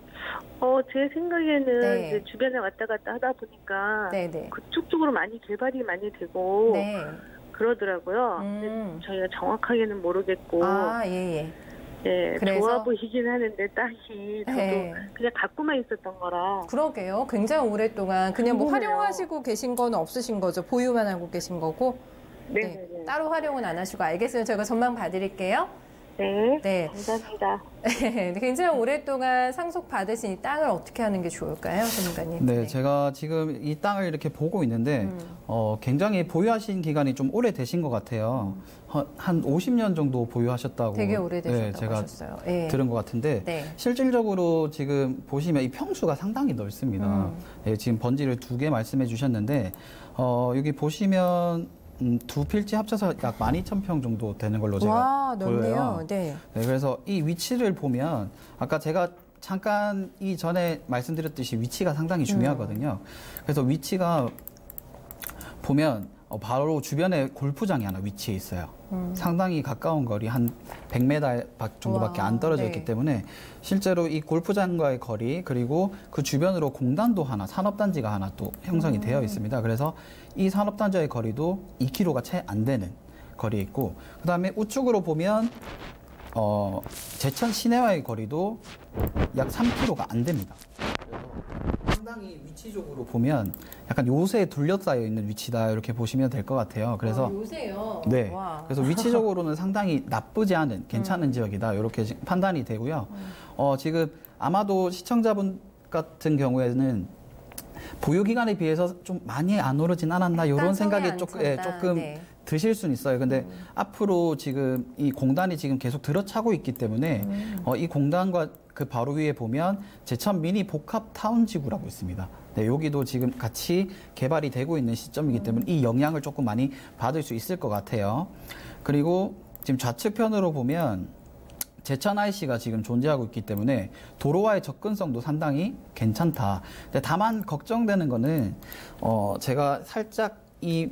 제 생각에는 네. 이제 주변에 왔다 갔다 하다 보니까 네네. 그쪽 쪽으로 많이 개발이 많이 되고 네. 그러더라고요. 근데 저희가 정확하게는 모르겠고 예. 예, 그래서? 좋아 보이긴 하는데 땅이 저도 네. 그냥 갖고만 있었던 거라 그러게요. 굉장히 오랫동안 그냥 뭐 궁금해요. 활용하시고 계신 건 없으신 거죠. 보유만 하고 계신 거고. 네. 따로 활용은 안 하시고 알겠어요. 저희가 전망 봐드릴게요. 네. 네. 감사합니다. 굉장히 오랫동안 상속 받으신 이 땅을 어떻게 하는 게 좋을까요, 전문가님? 네, 제가 지금 이 땅을 이렇게 보고 있는데 굉장히 보유하신 기간이 좀 오래되신 것 같아요. 한 50년 정도 보유하셨다고 되게 오래되셨다고 제가 하셨어요. 예. 들은 것 같은데 네. 실질적으로 지금 보시면 이 평수가 상당히 넓습니다. 예, 지금 번지를 2개 말씀해 주셨는데 여기 보시면 두 필지 합쳐서 약 12,000평 정도 되는 걸로 제가 와, 보여요. 넓네요. 네. 네, 그래서 이 위치를 보면 아까 제가 잠깐 이전에 말씀드렸듯이 위치가 상당히 중요하거든요. 그래서 위치가 보면 바로 주변에 골프장이 하나 위치해 있어요. 상당히 가까운 거리 한 100m 정도밖에 와, 안 떨어져 네. 있기 때문에 실제로 이 골프장과의 거리 그리고 그 주변으로 공단도 하나 산업단지가 하나 또 형성이 되어 있습니다. 그래서 이 산업단지의 거리도 2km가 채 안 되는 거리에 있고 그다음에 우측으로 보면 제천 시내와의 거리도 약 3km가 안 됩니다. 상당히 위치적으로 보면 약간 요새에 둘러싸여 있는 위치다 이렇게 보시면 될 것 같아요. 그래서 요새요. 네, 와. 그래서 위치적으로는 상당히 나쁘지 않은 괜찮은 지역이다 이렇게 판단이 되고요. 지금 아마도 시청자분 같은 경우에는 보유 기간에 비해서 좀 많이 안 오르진 않았나 이런 생각이 조금 네. 드실 수는 있어요. 근데 앞으로 지금 이 공단이 지금 계속 들어차고 있기 때문에 이 공단과 그 바로 위에 보면 제천 미니 복합 타운 지구라고 있습니다. 네, 여기도 지금 같이 개발이 되고 있는 시점이기 때문에 이 영향을 조금 많이 받을 수 있을 것 같아요. 그리고 지금 좌측편으로 보면 제천 IC가 지금 존재하고 있기 때문에 도로와의 접근성도 상당히 괜찮다. 근데 다만 걱정되는 거는 제가 살짝 이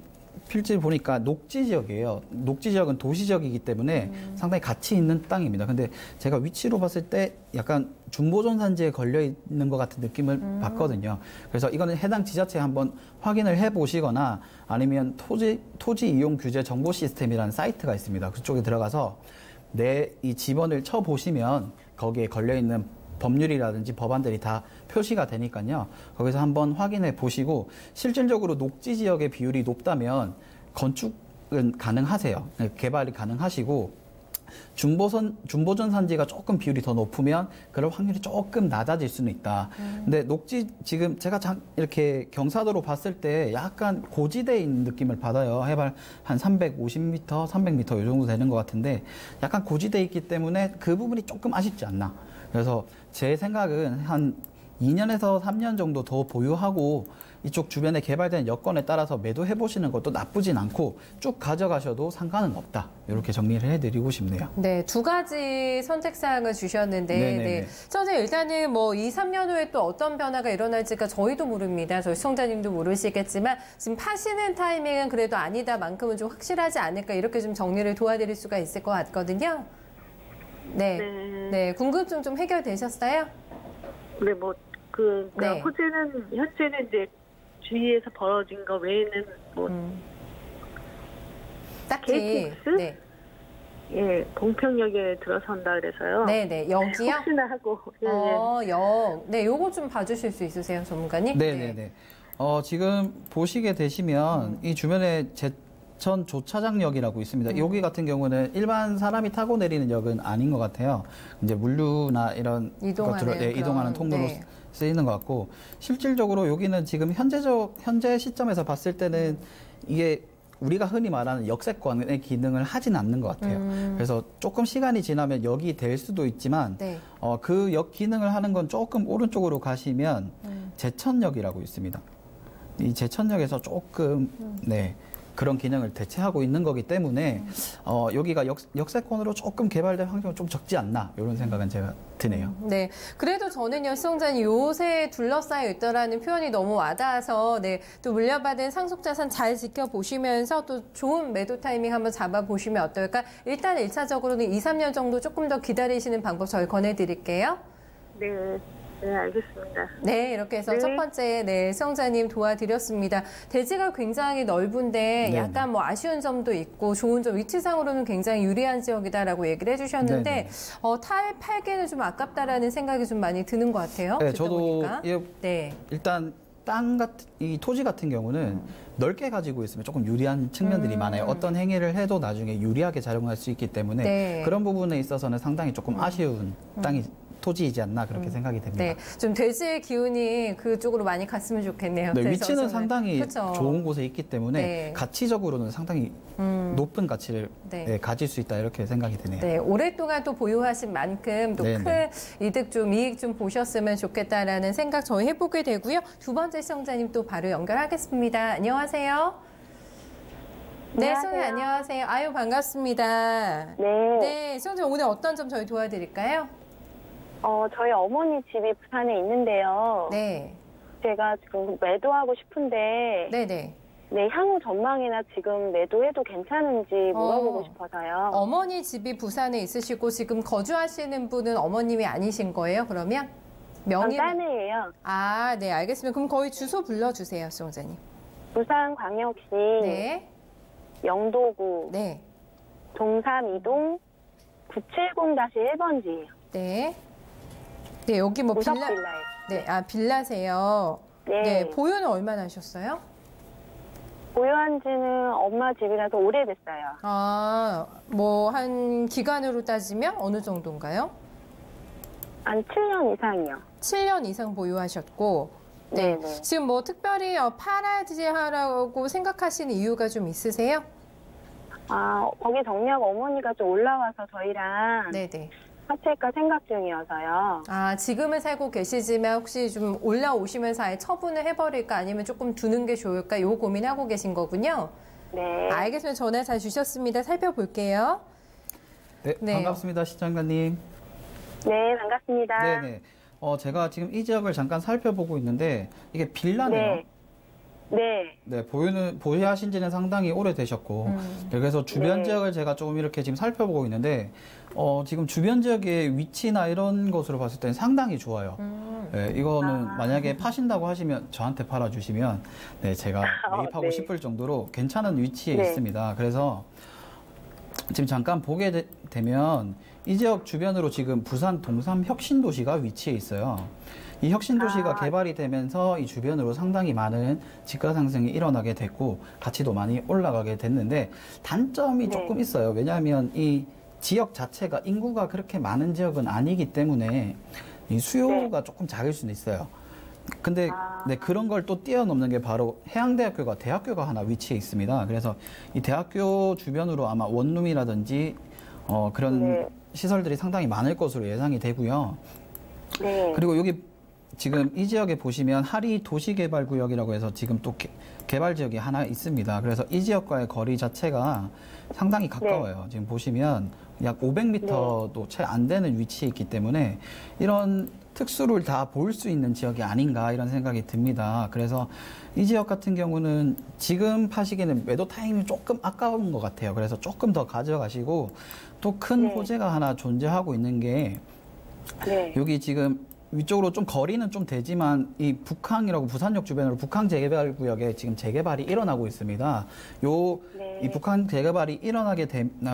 필지를 보니까 녹지 지역이에요. 녹지 지역은 도시 지역이기 때문에 상당히 가치 있는 땅입니다. 근데 제가 위치로 봤을 때 약간 중보존 산지에 걸려 있는 것 같은 느낌을 받거든요. 그래서 이거는 해당 지자체에 한번 확인을 해 보시거나 아니면 토지 이용 규제 정보 시스템이라는 사이트가 있습니다. 그쪽에 들어가서 내 이 지번을 쳐 보시면 거기에 걸려 있는 법률이라든지 법안들이 다 표시가 되니까요. 거기서 한번 확인해 보시고 실질적으로 녹지 지역의 비율이 높다면 건축 가능하세요. 개발이 가능하시고 중보전 산지가 조금 비율이 더 높으면 그럴 확률이 조금 낮아질 수는 있다. 근데 녹지 지금 제가 이렇게 경사도로 봤을 때 약간 고지대에 있는 느낌을 받아요. 해발 한 350m, 300m 이 정도 되는 것 같은데 약간 고지대에 있기 때문에 그 부분이 조금 아쉽지 않나. 그래서 제 생각은 한 2년에서 3년 정도 더 보유하고 이쪽 주변에 개발된 여건에 따라서 매도해 보시는 것도 나쁘진 않고 쭉 가져가셔도 상관은 없다. 이렇게 정리를 해드리고 싶네요. 네, 두 가지 선택사항을 주셨는데, 네네네. 네. 선생님, 일단은 뭐 2, 3년 후에 또 어떤 변화가 일어날지가 저희도 모릅니다. 저희 시청자님도 모르시겠지만, 지금 파시는 타이밍은 그래도 아니다만큼은 좀 확실하지 않을까, 이렇게 좀 정리를 도와드릴 수가 있을 것 같거든요. 네. 네, 궁금증 좀 해결되셨어요? 네, 뭐, 네. 호재는, 현재는 이제 주위에서 벌어진 거 외에는 뭐, 딱히. KTX? 네. 예, 봉평역에 들어선다 그래서요. 네네, 여기요? 혹시나 하고, 네, 요거 좀 봐주실 수 있으세요, 전문가님? 네네네. 지금 보시게 되시면 이 주변에 제천 조차장역이라고 있습니다. 여기 같은 경우는 일반 사람이 타고 내리는 역은 아닌 것 같아요. 이제 물류나 이런 것들을 이동하는 통로로 쓰이는 것 같고, 실질적으로 여기는 지금 현재 시점에서 봤을 때는 이게 우리가 흔히 말하는 역세권의 기능을 하진 않는 것 같아요. 그래서 조금 시간이 지나면 역이 될 수도 있지만 그 역 기능을 하는 건 조금 오른쪽으로 가시면 제천역이라고 있습니다. 이 제천역에서 조금 그런 기능을 대체하고 있는 거기 때문에 여기가 역세권으로 조금 개발될 확률은 좀 적지 않나 이런 생각은 제가 드네요. 네, 그래도 저는요, 시청자님 요새 둘러싸여 있더라는 표현이 너무 와닿아서 또 물려받은 상속자산 잘 지켜보시면서 또 좋은 매도 타이밍 한번 잡아보시면 어떨까? 일단 1차적으로는 2, 3년 정도 조금 더 기다리시는 방법 저희 권해드릴게요. 네, 알겠습니다. 네, 이렇게 해서 첫 번째, 시청자님 도와드렸습니다. 대지가 굉장히 넓은데 약간 뭐 아쉬운 점도 있고 좋은 점, 위치상으로는 굉장히 유리한 지역이다라고 얘기를 해주셨는데, 팔기는 좀 아깝다라는 생각이 좀 많이 드는 것 같아요. 네, 저도 일단 이 토지 같은 경우는 넓게 가지고 있으면 조금 유리한 측면들이 많아요. 어떤 행위를 해도 나중에 유리하게 작용할 수 있기 때문에 그런 부분에 있어서는 상당히 조금 아쉬운 토지이지 않나 그렇게 생각이 됩니다. 네, 좀 돼지의 기운이 그쪽으로 많이 갔으면 좋겠네요. 네, 위치는 상당히 좋은 곳에 있기 때문에 가치적으로는 상당히 높은 가치를 가질 수 있다 이렇게 생각이 드네요. 네, 오랫동안 또 보유하신 만큼 또 큰 이익 좀 보셨으면 좋겠다라는 생각 저희 해보게 되고요. 두 번째 시청자님 또 바로 연결하겠습니다. 안녕하세요. 네, 선생님 안녕하세요. 아유, 반갑습니다. 네, 선생님 오늘 어떤 점 저희 도와드릴까요? 저희 어머니 집이 부산에 있는데요. 제가 지금 매도하고 싶은데. 향후 전망이나 지금 매도해도 괜찮은지 물어보고 싶어서요. 어머니 집이 부산에 있으시고 지금 거주하시는 분은 어머님이 아니신 거예요, 그러면? 딸내예요. 아, 네, 알겠습니다. 그럼 거의 주소 불러주세요, 시청자님. 부산광역시 영도구 동삼 2동 970-1번지예요. 네, 여기 뭐 빌라예요. 빌라세요. 보유는 얼마나 하셨어요? 보유한 지는 엄마 집이라서 오래됐어요. 뭐 한 기간으로 따지면 어느 정도인가요? 한 7년 이상이요. 7년 이상 보유하셨고, 지금 뭐 특별히 팔아야지 하라고 생각하시는 이유가 좀 있으세요? 거기 정리하고 어머니가 좀 올라와서 저희랑 합칠까 생각 중이어서요. 지금은 살고 계시지만 혹시 좀 올라오시면서 아예 처분을 해버릴까 아니면 조금 두는 게 좋을까 요 고민하고 계신 거군요. 알겠습니다. 전화 잘 주셨습니다. 살펴볼게요. 네, 반갑습니다. 시청자님. 네, 반갑습니다. 제가 지금 이 지역을 잠깐 살펴보고 있는데 이게 빌라네요. 보유하신 지는 상당히 오래되셨고, 그래서 주변 지역을 제가 조금 이렇게 지금 살펴보고 있는데, 지금 주변 지역의 위치나 이런 것으로 봤을 때는 상당히 좋아요. 이거는 만약에 파신다고 하시면 저한테 팔아주시면, 제가 매입하고 싶을 정도로 괜찮은 위치에 있습니다. 그래서, 지금 잠깐 보게 되면 이 지역 주변으로 지금 부산 동삼 혁신도시가 위치해 있어요. 이 혁신도시가 개발이 되면서 이 주변으로 상당히 많은 집가 상승이 일어나게 됐고 가치도 많이 올라가게 됐는데 단점이 조금 있어요. 왜냐하면 이 지역 자체가 인구가 그렇게 많은 지역은 아니기 때문에 이 수요가 조금 작을 수는 있어요. 근데 네, 그런 걸 또 뛰어넘는 게 바로 해양대학교가 대학교가 하나 위치해 있습니다. 그래서 이 대학교 주변으로 아마 원룸이라든지 그런 시설들이 상당히 많을 것으로 예상이 되고요. 그리고 여기 지금 이 지역에 보시면 하리 도시개발구역이라고 해서 지금 또 개발 지역이 하나 있습니다. 그래서 이 지역과의 거리 자체가 상당히 가까워요. 지금 보시면 약 500m도 채 안 되는 위치에 있기 때문에 이런 특수를 다 볼 수 있는 지역이 아닌가 이런 생각이 듭니다. 그래서 이 지역 같은 경우는 지금 파시기에는 매도 타이밍이 조금 아까운 것 같아요. 그래서 조금 더 가져가시고 또 큰 호재가 하나 존재하고 있는 게 여기 지금 위쪽으로 좀 거리는 좀 되지만 이 북항이라고 부산역 주변으로 북항 재개발 구역에 지금 재개발이 일어나고 있습니다. 이 북한 재개발이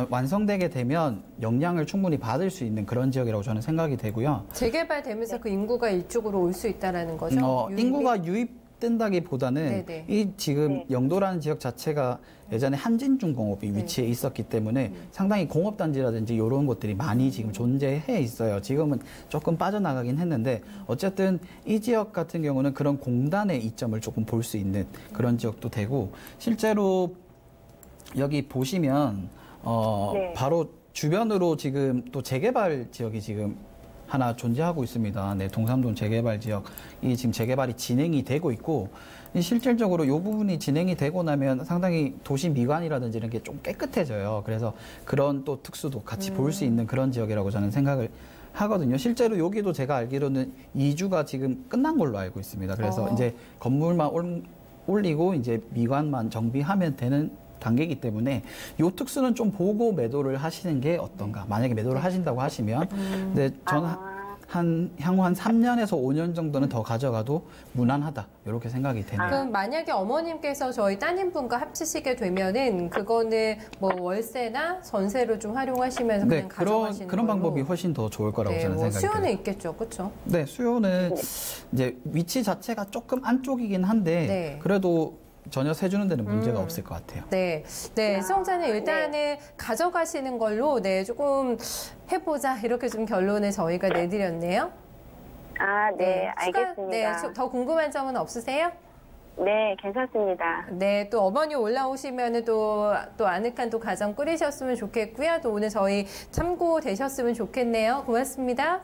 완성되게 되면 영향을 충분히 받을 수 있는 그런 지역이라고 저는 생각이 되고요. 재개발되면서 그 인구가 이쪽으로 올 수 있다라는 거죠? 인구가 유입된다기보다는 이 지금 영도라는 지역 자체가 예전에 한진중공업이 위치해 있었기 때문에 상당히 공업단지라든지 이런 것들이 많이 지금 존재해 있어요. 지금은 조금 빠져나가긴 했는데 어쨌든 이 지역 같은 경우는 그런 공단의 이점을 조금 볼 수 있는 그런 지역도 되고 실제로 여기 보시면 바로 주변으로 지금 또 재개발 지역이 지금 하나 존재하고 있습니다. 네, 동삼동 재개발 지역이 지금 재개발이 진행이 되고 있고 실질적으로 이 부분이 진행이 되고 나면 상당히 도시 미관이라든지 이런 게 좀 깨끗해져요. 그래서 그런 또 특수도 같이 볼 수 있는 그런 지역이라고 저는 생각을 하거든요. 실제로 여기도 제가 알기로는 이주가 지금 끝난 걸로 알고 있습니다. 그래서 이제 건물만 올리고 이제 미관만 정비하면 되는 단계이기 때문에 이 특수는 좀 보고 매도를 하시는 게 어떤가. 만약에 매도를 하신다고 하시면 근데 저는 향후 한 3년에서 5년 정도는 더 가져가도 무난하다. 이렇게 생각이 되네요. 그럼 만약에 어머님께서 저희 따님분과 합치시게 되면은 그거는 뭐 월세나 전세로 좀 활용하시면서 그냥 가져가시는 그런 방법이 훨씬 더 좋을 거라고 저는 생각이 수요는 돼요. 있겠죠. 그렇죠? 네, 수요는 이제 위치 자체가 조금 안쪽이긴 한데 그래도 전혀 세주는 데는 문제가 없을 것 같아요. 네. 시청자는 일단은 가져가시는 걸로 조금 해보자 이렇게 좀 결론을 저희가 내드렸네요. 알겠습니다. 더 궁금한 점은 없으세요? 네, 괜찮습니다. 네, 또 어머니 올라오시면은 또 아늑한 또 가정 꾸리셨으면 좋겠고요. 또 오늘 저희 참고 되셨으면 좋겠네요. 고맙습니다.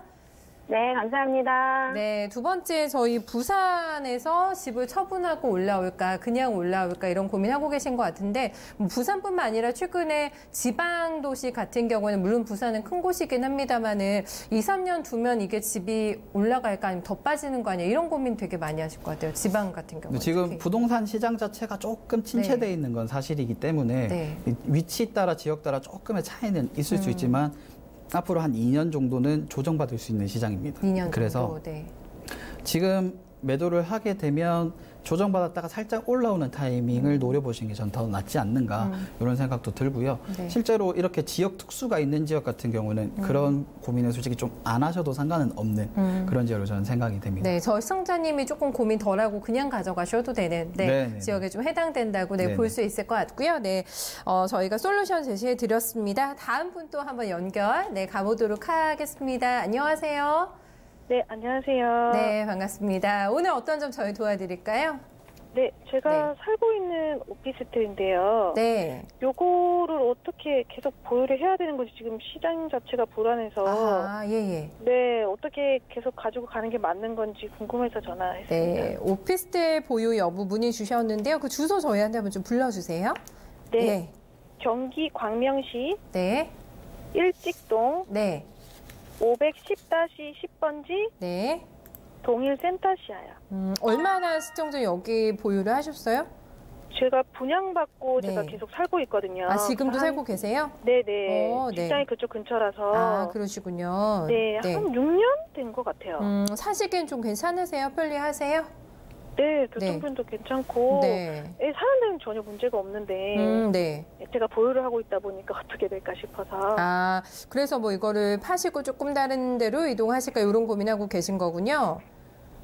네, 감사합니다. 네, 두 번째 저희 부산에서 집을 처분하고 올라올까 그냥 올라올까 이런 고민하고 계신 것 같은데 부산뿐만 아니라 최근에 지방 도시 같은 경우는 물론 부산은 큰 곳이긴 합니다만은 2, 3년 두면 이게 집이 올라갈까 아니면 더 빠지는 거 아니야 이런 고민 되게 많이 하실 것 같아요. 지방 같은 경우는. 지금 특히. 부동산 시장 자체가 조금 침체되어 있는 건 사실이기 때문에 위치 따라 지역 따라 조금의 차이는 있을 수 있지만 앞으로 한 2년 정도는 조정받을 수 있는 시장입니다. 2년 그래서 정도, 지금 매도를 하게 되면 조정받았다가 살짝 올라오는 타이밍을 노려보시는 게 전 더 낫지 않는가 이런 생각도 들고요. 실제로 이렇게 지역 특수가 있는 지역 같은 경우는 그런 고민을 솔직히 좀 안 하셔도 상관은 없는 그런 지역으로 저는 생각이 됩니다. 네, 저희 시청자님이 조금 고민 덜하고 그냥 가져가셔도 되는데 지역에 좀 해당된다고 볼 수 있을 것 같고요. 네, 저희가 솔루션 제시해 드렸습니다. 다음 분 또 한번 연결 가보도록 하겠습니다. 안녕하세요. 네, 안녕하세요. 네, 반갑습니다. 오늘 어떤 점 저희 도와드릴까요? 네, 제가 살고 있는 오피스텔인데요. 네. 요거를 어떻게 계속 보유를 해야 되는 건지 지금 시장 자체가 불안해서. 네, 어떻게 계속 가지고 가는 게 맞는 건지 궁금해서 전화했습니다. 네, 오피스텔 보유 여부 문의 주셨는데요. 그 주소 저희한테 한번 좀 불러주세요. 네. 경기 광명시. 네. 일직동. 네. 510-10번지. 네. 동일 센터시아요. 얼마나 시청자 여기 보유를 하셨어요? 제가 분양받고 제가 계속 살고 있거든요. 지금도 살고 계세요? 네네. 직장이 그쪽 근처라서. 그러시군요. 네, 한 6년 된 것 같아요. 사시기엔 좀 괜찮으세요? 편리하세요? 네, 교통편도 괜찮고 사는 데는 전혀 문제가 없는데 네. 제가 보유를 하고 있다 보니까 어떻게 될까 싶어서. 아, 그래서 뭐 이거를 파시고 조금 다른 데로 이동하실까 이런 고민하고 계신 거군요.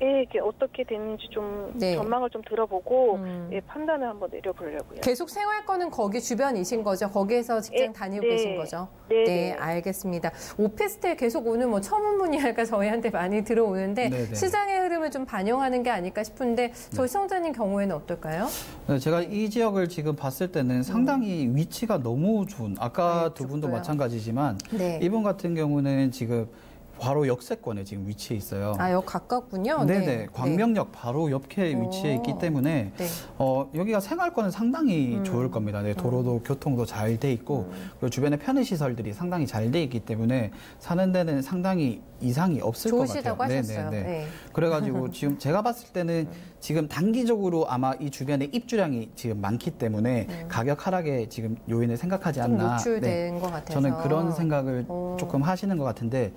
예, 이게 어떻게 되는지 좀 전망을 좀 들어보고 판단을 한번 내려보려고요. 계속 생활권은 거기 주변이신 거죠? 거기에서 직장 다니고 계신 거죠? 네, 알겠습니다. 오피스텔 계속 오는 뭐 처문문의가 저희한테 많이 들어오는데 시장의 흐름을 좀 반영하는 게 아닐까 싶은데 저희 시청자님 경우에는 어떨까요? 네, 제가 이 지역을 지금 봤을 때는 상당히 위치가 너무 좋은, 아까 두 분도 마찬가지지만 이분 같은 경우는 지금 바로 역세권에 지금 위치해 있어요. 아, 역 가깝군요. 네네. 광명역 바로 옆에 위치해 있기 때문에 여기가 생활권은 상당히 좋을 겁니다. 네, 도로도 교통도 잘 돼 있고 그리고 주변에 편의시설들이 상당히 잘 돼 있기 때문에 사는 데는 상당히 이상이 없을 것 같아요. 좋으시다고 하셨어요. 네. 그래가지고 지금 제가 봤을 때는 지금 단기적으로 아마 이 주변에 입주량이 지금 많기 때문에 가격 하락에 지금 요인을 생각하지 않나. 노출된 것 같아서. 저는 그런 생각을 조금 하시는 것 같은데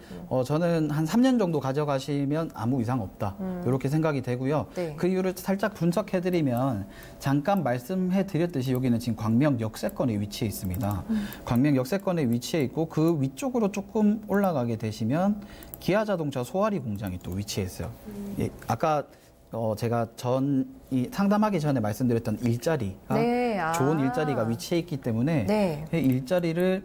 저는 한 3년 정도 가져가시면 아무 이상 없다. 이렇게 생각이 되고요. 그 이유를 살짝 분석해드리면 잠깐 말씀해드렸듯이 여기는 지금 광명 역세권에 위치해 있습니다. 광명 역세권에 위치해 있고 그 위쪽으로 조금 올라가게 되시면 기아자동차 소아리 공장이 또 위치해 있어요. 예, 아까 제가 상담하기 전에 말씀드렸던 일자리가 좋은 일자리가 위치해 있기 때문에 일자리를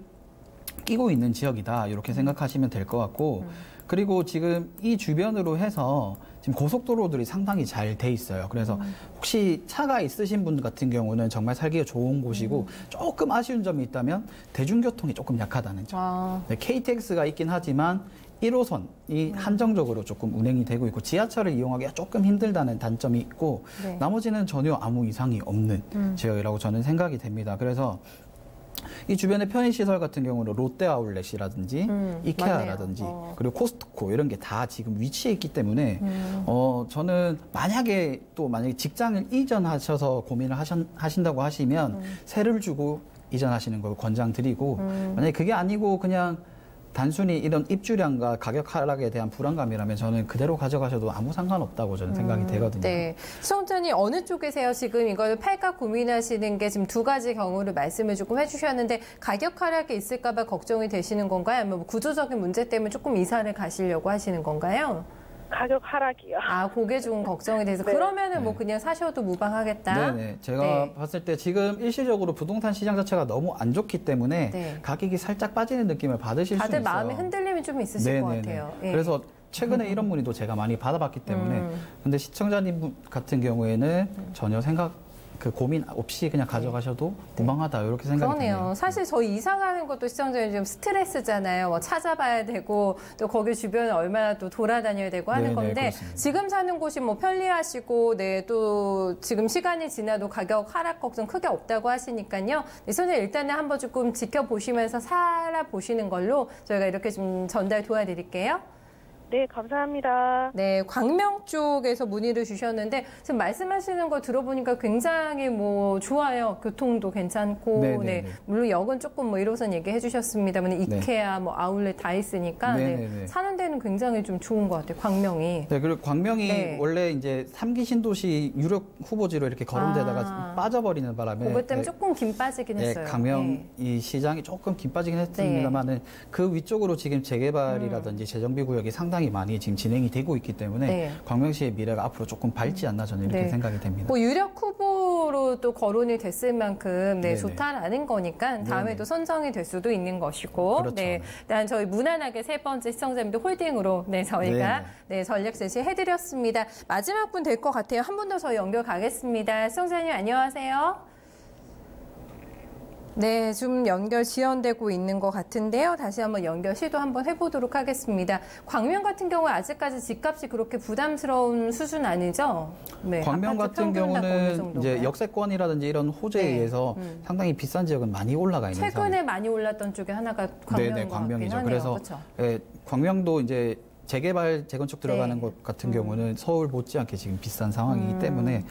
끼고 있는 지역이다 이렇게 생각하시면 될 것 같고 그리고 지금 이 주변으로 해서 지금 고속도로들이 상당히 잘 돼 있어요. 그래서 혹시 차가 있으신 분 같은 경우는 정말 살기가 좋은 곳이고 조금 아쉬운 점이 있다면 대중교통이 조금 약하다는 점. KTX가 있긴 하지만 1호선이 한정적으로 조금 운행이 되고 있고 지하철을 이용하기가 조금 힘들다는 단점이 있고 나머지는 전혀 아무 이상이 없는 지역이라고 저는 생각이 됩니다. 그래서 이 주변의 편의시설 같은 경우는 롯데아울렛이라든지 이케아라든지 그리고 코스트코 이런 게 다 지금 위치해 있기 때문에 저는 만약에 직장을 이전하셔서 고민을 하신다고 하시면 세를 주고 이전하시는 걸 권장드리고 만약에 그게 아니고 그냥 단순히 이런 입주량과 가격 하락에 대한 불안감이라면 저는 그대로 가져가셔도 아무 상관없다고 저는 생각이 되거든요. 네. 시청자님 어느 쪽이세요? 지금 이걸 팔까 고민하시는 게 지금 두 가지 경우를 말씀을 조금 해주셨는데 가격 하락이 있을까 봐 걱정이 되시는 건가요? 아니면 뭐 구조적인 문제 때문에 조금 이사를 가시려고 하시는 건가요? 가격 하락이요. 아, 그게 좀 걱정이 돼서 그러면은 뭐 그냥 사셔도 무방하겠다. 네네. 제가 봤을 때 지금 일시적으로 부동산 시장 자체가 너무 안 좋기 때문에 가격이 살짝 빠지는 느낌을 받으실 수 있어요. 다들 마음에 흔들림이 좀 있으실 것 같아요. 그래서 최근에 이런 문의도 제가 많이 받아봤기 때문에 근데 시청자님 같은 경우에는 전혀 그 고민 없이 그냥 가져가셔도 무방하다 이렇게 생각이 그러네요. 드네요. 사실 저희 이사 가는 것도 시청자님 좀 스트레스잖아요. 뭐 찾아봐야 되고 또 거기 주변에 얼마나 또 돌아다녀야 되고 하는 건데 그렇습니다. 지금 사는 곳이 뭐 편리하시고 또 지금 시간이 지나도 가격 하락 걱정 크게 없다고 하시니까요. 선생님 일단은 한번 조금 지켜보시면서 살아보시는 걸로 저희가 이렇게 좀 전달 도와드릴게요. 네, 감사합니다. 네, 광명 쪽에서 문의를 주셨는데 지금 말씀하시는 거 들어보니까 굉장히 뭐 좋아요. 교통도 괜찮고, 물론 역은 조금 뭐 1호선 얘기해 주셨습니다만 이케아, 뭐 아울렛 다 있으니까 사는 데는 굉장히 좀 좋은 것 같아요. 광명이. 네, 그리고 광명이 원래 이제 3기 신도시 유력 후보지로 이렇게 거론되다가 빠져버리는 바람에 그것 때문에 조금 김 빠지긴 했어요. 광명 이 시장이 조금 김 빠지긴 했습니다만은 그 위쪽으로 지금 재개발이라든지 재정비 구역이 상당히 많이 지금 진행이 되고 있기 때문에 광명시의 미래가 앞으로 조금 밝지 않나 저는 이렇게 생각이 됩니다. 뭐 유력 후보로 또 거론이 됐을 만큼 좋다라는 거니까 다음에도 선정이 될 수도 있는 것이고 일단 저희 무난하게 세 번째 시청자님도 홀딩으로 저희가 전략 제시해드렸습니다. 마지막 분 될 것 같아요. 한 분 더 저희 연결 가겠습니다. 시청자님 안녕하세요. 네, 좀 연결 지연되고 있는 것 같은데요. 다시 한번 연결 시도 한번 해보도록 하겠습니다. 광명 같은 경우 아직까지 집값이 그렇게 부담스러운 수준 아니죠? 네, 광명 같은 경우는 이제 역세권이라든지 이런 호재에 의해서 상당히 비싼 지역은 많이 올라가 있는 최근에 많이 올랐던 쪽에 하나가 광명인 것 같긴 하네요. 그래서 광명도 이제 재개발, 재건축 들어가는 네. 곳 같은 경우는 서울 못지않게 지금 비싼 상황이기 때문에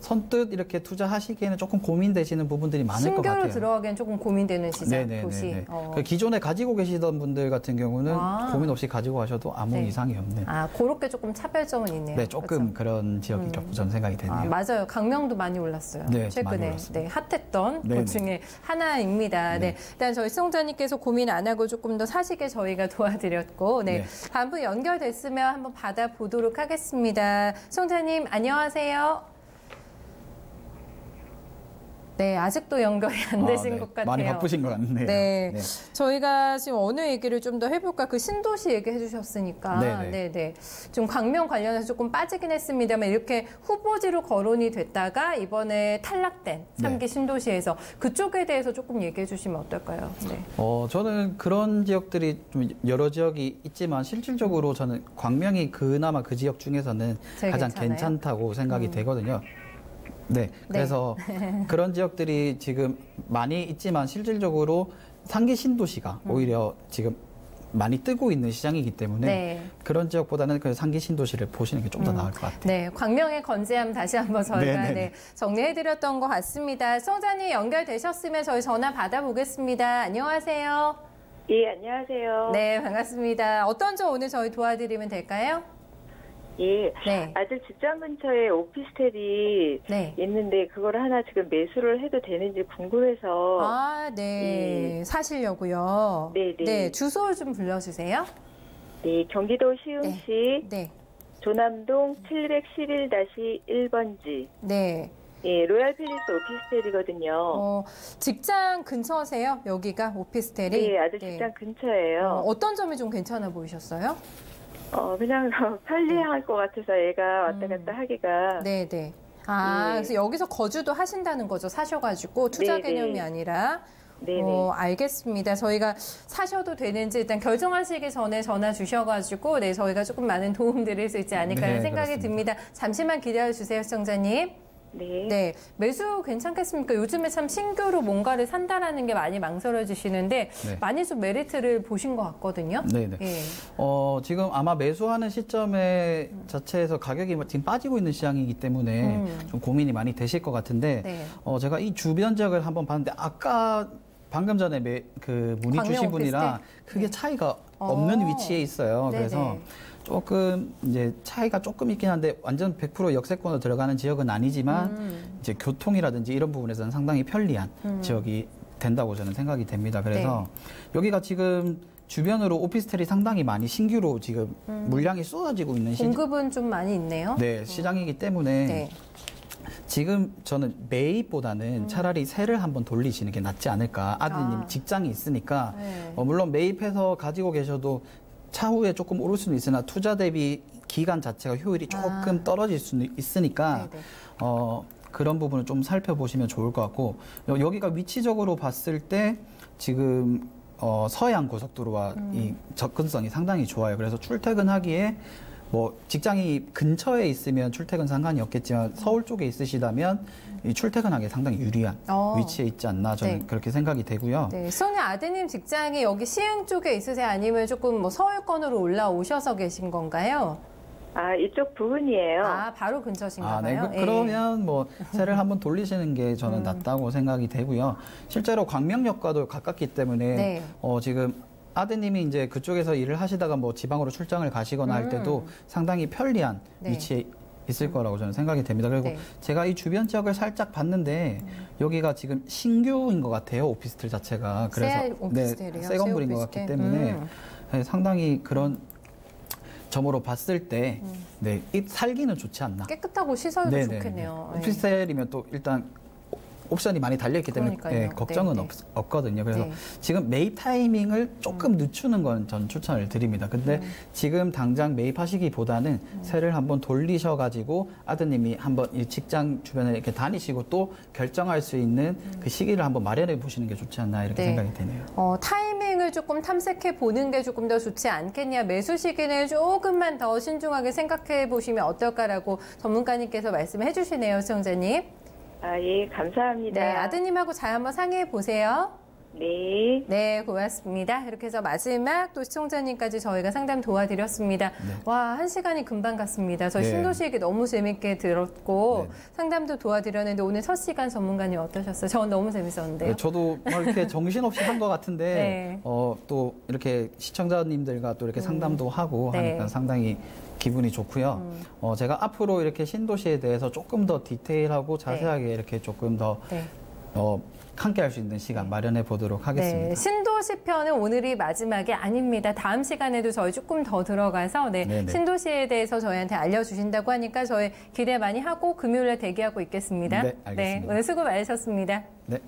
선뜻 이렇게 투자하시기에는 조금 고민되시는 부분들이 많을 것 같아요. 신규로 들어가기엔 조금 고민되는 시장, 도시. 기존에 가지고 계시던 분들 같은 경우는 고민 없이 가지고 가셔도 아무 네. 이상이 없는. 그렇게 조금 차별점은 있네요. 네, 조금 그렇죠? 그런 지역이라고 저는 생각이 되네요. 맞아요. 강명도 많이 올랐어요. 네, 최근에. 많이 올랐습니다. 네, 핫했던 네, 것 중에 하나입니다. 네. 일단 저희 시청자님께서 고민 안 하고 조금 더 사시게 저희가 도와드렸고, 네. 다음 분 연결됐으면 한번 받아보도록 하겠습니다. 시청자님, 안녕하세요. 네, 아직도 연결이 안 되신 것 같아요. 많이 바쁘신 것 같네요. 네. 저희가 지금 어느 얘기를 좀 더 해볼까? 그 신도시 얘기해 주셨으니까. 네네. 좀 광명 관련해서 조금 빠지긴 했습니다만 이렇게 후보지로 거론이 됐다가 이번에 탈락된 3기 신도시에서 그쪽에 대해서 조금 얘기해 주시면 어떨까요? 네. 저는 그런 지역들이 좀 여러 지역이 있지만 실질적으로 저는 광명이 그나마 그 지역 중에서는 가장 괜찮다고 생각이 되거든요. 네, 그래서 그런 지역들이 지금 많이 있지만 실질적으로 3기 신도시가 오히려 지금 많이 뜨고 있는 시장이기 때문에 그런 지역보다는 그 3기 신도시를 보시는 게 좀 더 나을 것 같아요. 네, 광명의 건재함 다시 한번 저희가 정리해드렸던 것 같습니다. 시청자님 연결되셨으면 저희 전화 받아보겠습니다. 안녕하세요. 예, 안녕하세요. 네, 반갑습니다. 어떤 점 오늘 저희 도와드리면 될까요? 예, 아들 직장 근처에 오피스텔이 있는데 그걸 하나 지금 매수를 해도 되는지 궁금해서. 사시려고요. 네. 주소 좀 불러주세요. 네, 경기도 시흥시 조남동 711-1번지. 네. 예, 로얄 팰리스 오피스텔이거든요. 직장 근처세요? 여기가 오피스텔이? 네, 아들 직장 근처예요. 어떤 점이 좀 괜찮아 보이셨어요? 그냥 편리할 것 같아서 애가 왔다 갔다 하기가. 네네. 그래서 여기서 거주도 하신다는 거죠. 사셔가지고 투자 개념이 아니라. 알겠습니다. 저희가 사셔도 되는지 일단 결정하시기 전에 전화 주셔가지고 저희가 조금 많은 도움 드릴 수 있지 않을까 하는 생각이 듭니다. 잠시만 기다려주세요, 시청자님. 네. 매수 괜찮겠습니까? 요즘에 참 신규로 뭔가를 산다라는 게 많이 망설여지시는데 많이 좀 메리트를 보신 것 같거든요. 네네. 지금 아마 매수하는 시점에 자체에서 가격이 지금 빠지고 있는 시장이기 때문에 좀 고민이 많이 되실 것 같은데 제가 이 주변 지역을 한번 봤는데 아까 방금 전에 문의 주신 분이랑 크게 차이가 없는 위치에 있어요. 그래서 조금 이제 차이가 조금 있긴 한데 완전 100% 역세권으로 들어가는 지역은 아니지만 이제 교통이라든지 이런 부분에서는 상당히 편리한 지역이 된다고 저는 생각이 됩니다. 그래서 여기가 지금 주변으로 오피스텔이 상당히 많이 신규로 지금 물량이 쏟아지고 있는 공급은 좀 많이 있네요. 네, 시장이기 때문에 지금 저는 매입보다는 차라리 세를 한번 돌리시는 게 낫지 않을까. 아드님 직장이 있으니까 물론 매입해서 가지고 계셔도 차후에 조금 오를 수는 있으나 투자 대비 기간 자체가 효율이 조금 떨어질 수는 있으니까 그런 부분을 좀 살펴보시면 좋을 것 같고 여기가 위치적으로 봤을 때 지금 서해안 고속도로와 이 접근성이 상당히 좋아요. 그래서 출퇴근하기에 뭐 직장이 근처에 있으면 출퇴근 상관이 없겠지만 서울 쪽에 있으시다면 이 출퇴근하기에 상당히 유리한 위치에 있지 않나 저는 그렇게 생각이 되고요. 네, 수원의 아드님 직장이 여기 시흥 쪽에 있으세요? 아니면 조금 뭐 서울권으로 올라오셔서 계신 건가요? 이쪽 부분이에요. 바로 근처신가 봐요. 그러면 뭐 세를 한번 돌리시는 게 저는 낫다고 생각이 되고요. 실제로 광명역과도 가깝기 때문에 지금 아드님이 이제 그쪽에서 일을 하시다가 뭐 지방으로 출장을 가시거나 할 때도 상당히 편리한 위치에 있을 거라고 저는 생각이 됩니다. 그리고 제가 이 주변 지역을 살짝 봤는데 여기가 지금 신규인 것 같아요. 오피스텔 자체가. 그래서 새 건물인 것 같기 때문에 상당히 그런 점으로 봤을 때 살기는 좋지 않나. 깨끗하고 시설도 좋겠네요. 오피스텔이면 또 일단 옵션이 많이 달려있기 때문에 걱정은 없거든요. 그래서 지금 매입 타이밍을 조금 늦추는 건 전 추천을 드립니다. 근데 지금 당장 매입하시기보다는 세를 한번 돌리셔가지고 아드님이 한번 이 직장 주변에 이렇게 다니시고 또 결정할 수 있는 그 시기를 한번 마련해 보시는 게 좋지 않나 이렇게 생각이 되네요. 타이밍을 조금 탐색해 보는 게 조금 더 좋지 않겠냐. 매수 시기는 조금만 더 신중하게 생각해 보시면 어떨까라고 전문가님께서 말씀해 주시네요, 시청자님. 예, 감사합니다. 네, 아드님하고 잘 한번 상의해 보세요. 네. 네, 고맙습니다. 이렇게 해서 마지막 또 시청자님까지 저희가 상담 도와드렸습니다. 네. 와, 1시간이 금방 갔습니다. 저희 네. 신도시 얘기 너무 재밌게 들었고 네. 상담도 도와드렸는데 오늘 첫 시간 전문가님 어떠셨어요? 저는 너무 재밌었는데요. 네, 저도 이렇게 정신없이 한 것 같은데 네. 또 이렇게 시청자님들과 또 이렇게 상담도 하고 네. 하니까 상당히 기분이 좋고요. 제가 앞으로 이렇게 신도시에 대해서 조금 더 디테일하고 자세하게 이렇게 조금 더 네. 함께 할 수 있는 시간 마련해 보도록 하겠습니다. 네, 신도시 편은 오늘이 마지막이 아닙니다. 다음 시간에도 저희 조금 더 들어가서 신도시에 대해서 저희한테 알려주신다고 하니까 저희 기대 많이 하고 금요일에 대기하고 있겠습니다. 네, 알겠습니다. 오늘 수고 많으셨습니다. 네.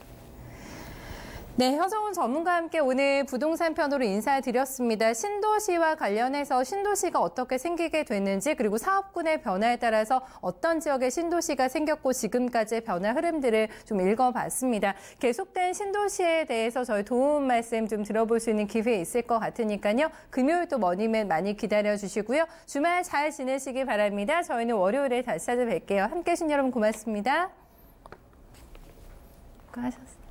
네, 허정훈 전문가와 함께 오늘 부동산 편으로 인사드렸습니다. 신도시와 관련해서 신도시가 어떻게 생기게 됐는지 그리고 사업군의 변화에 따라서 어떤 지역에 신도시가 생겼고 지금까지의 변화 흐름들을 좀 읽어봤습니다. 계속된 신도시에 대해서 저희 도움 말씀 좀 들어볼 수 있는 기회 있을 것 같으니까요. 금요일 또 머니맨 많이 기다려주시고요. 주말 잘 지내시기 바랍니다. 저희는 월요일에 다시 찾아뵐게요. 함께해 주신 여러분 고맙습니다. 수고하셨습니다.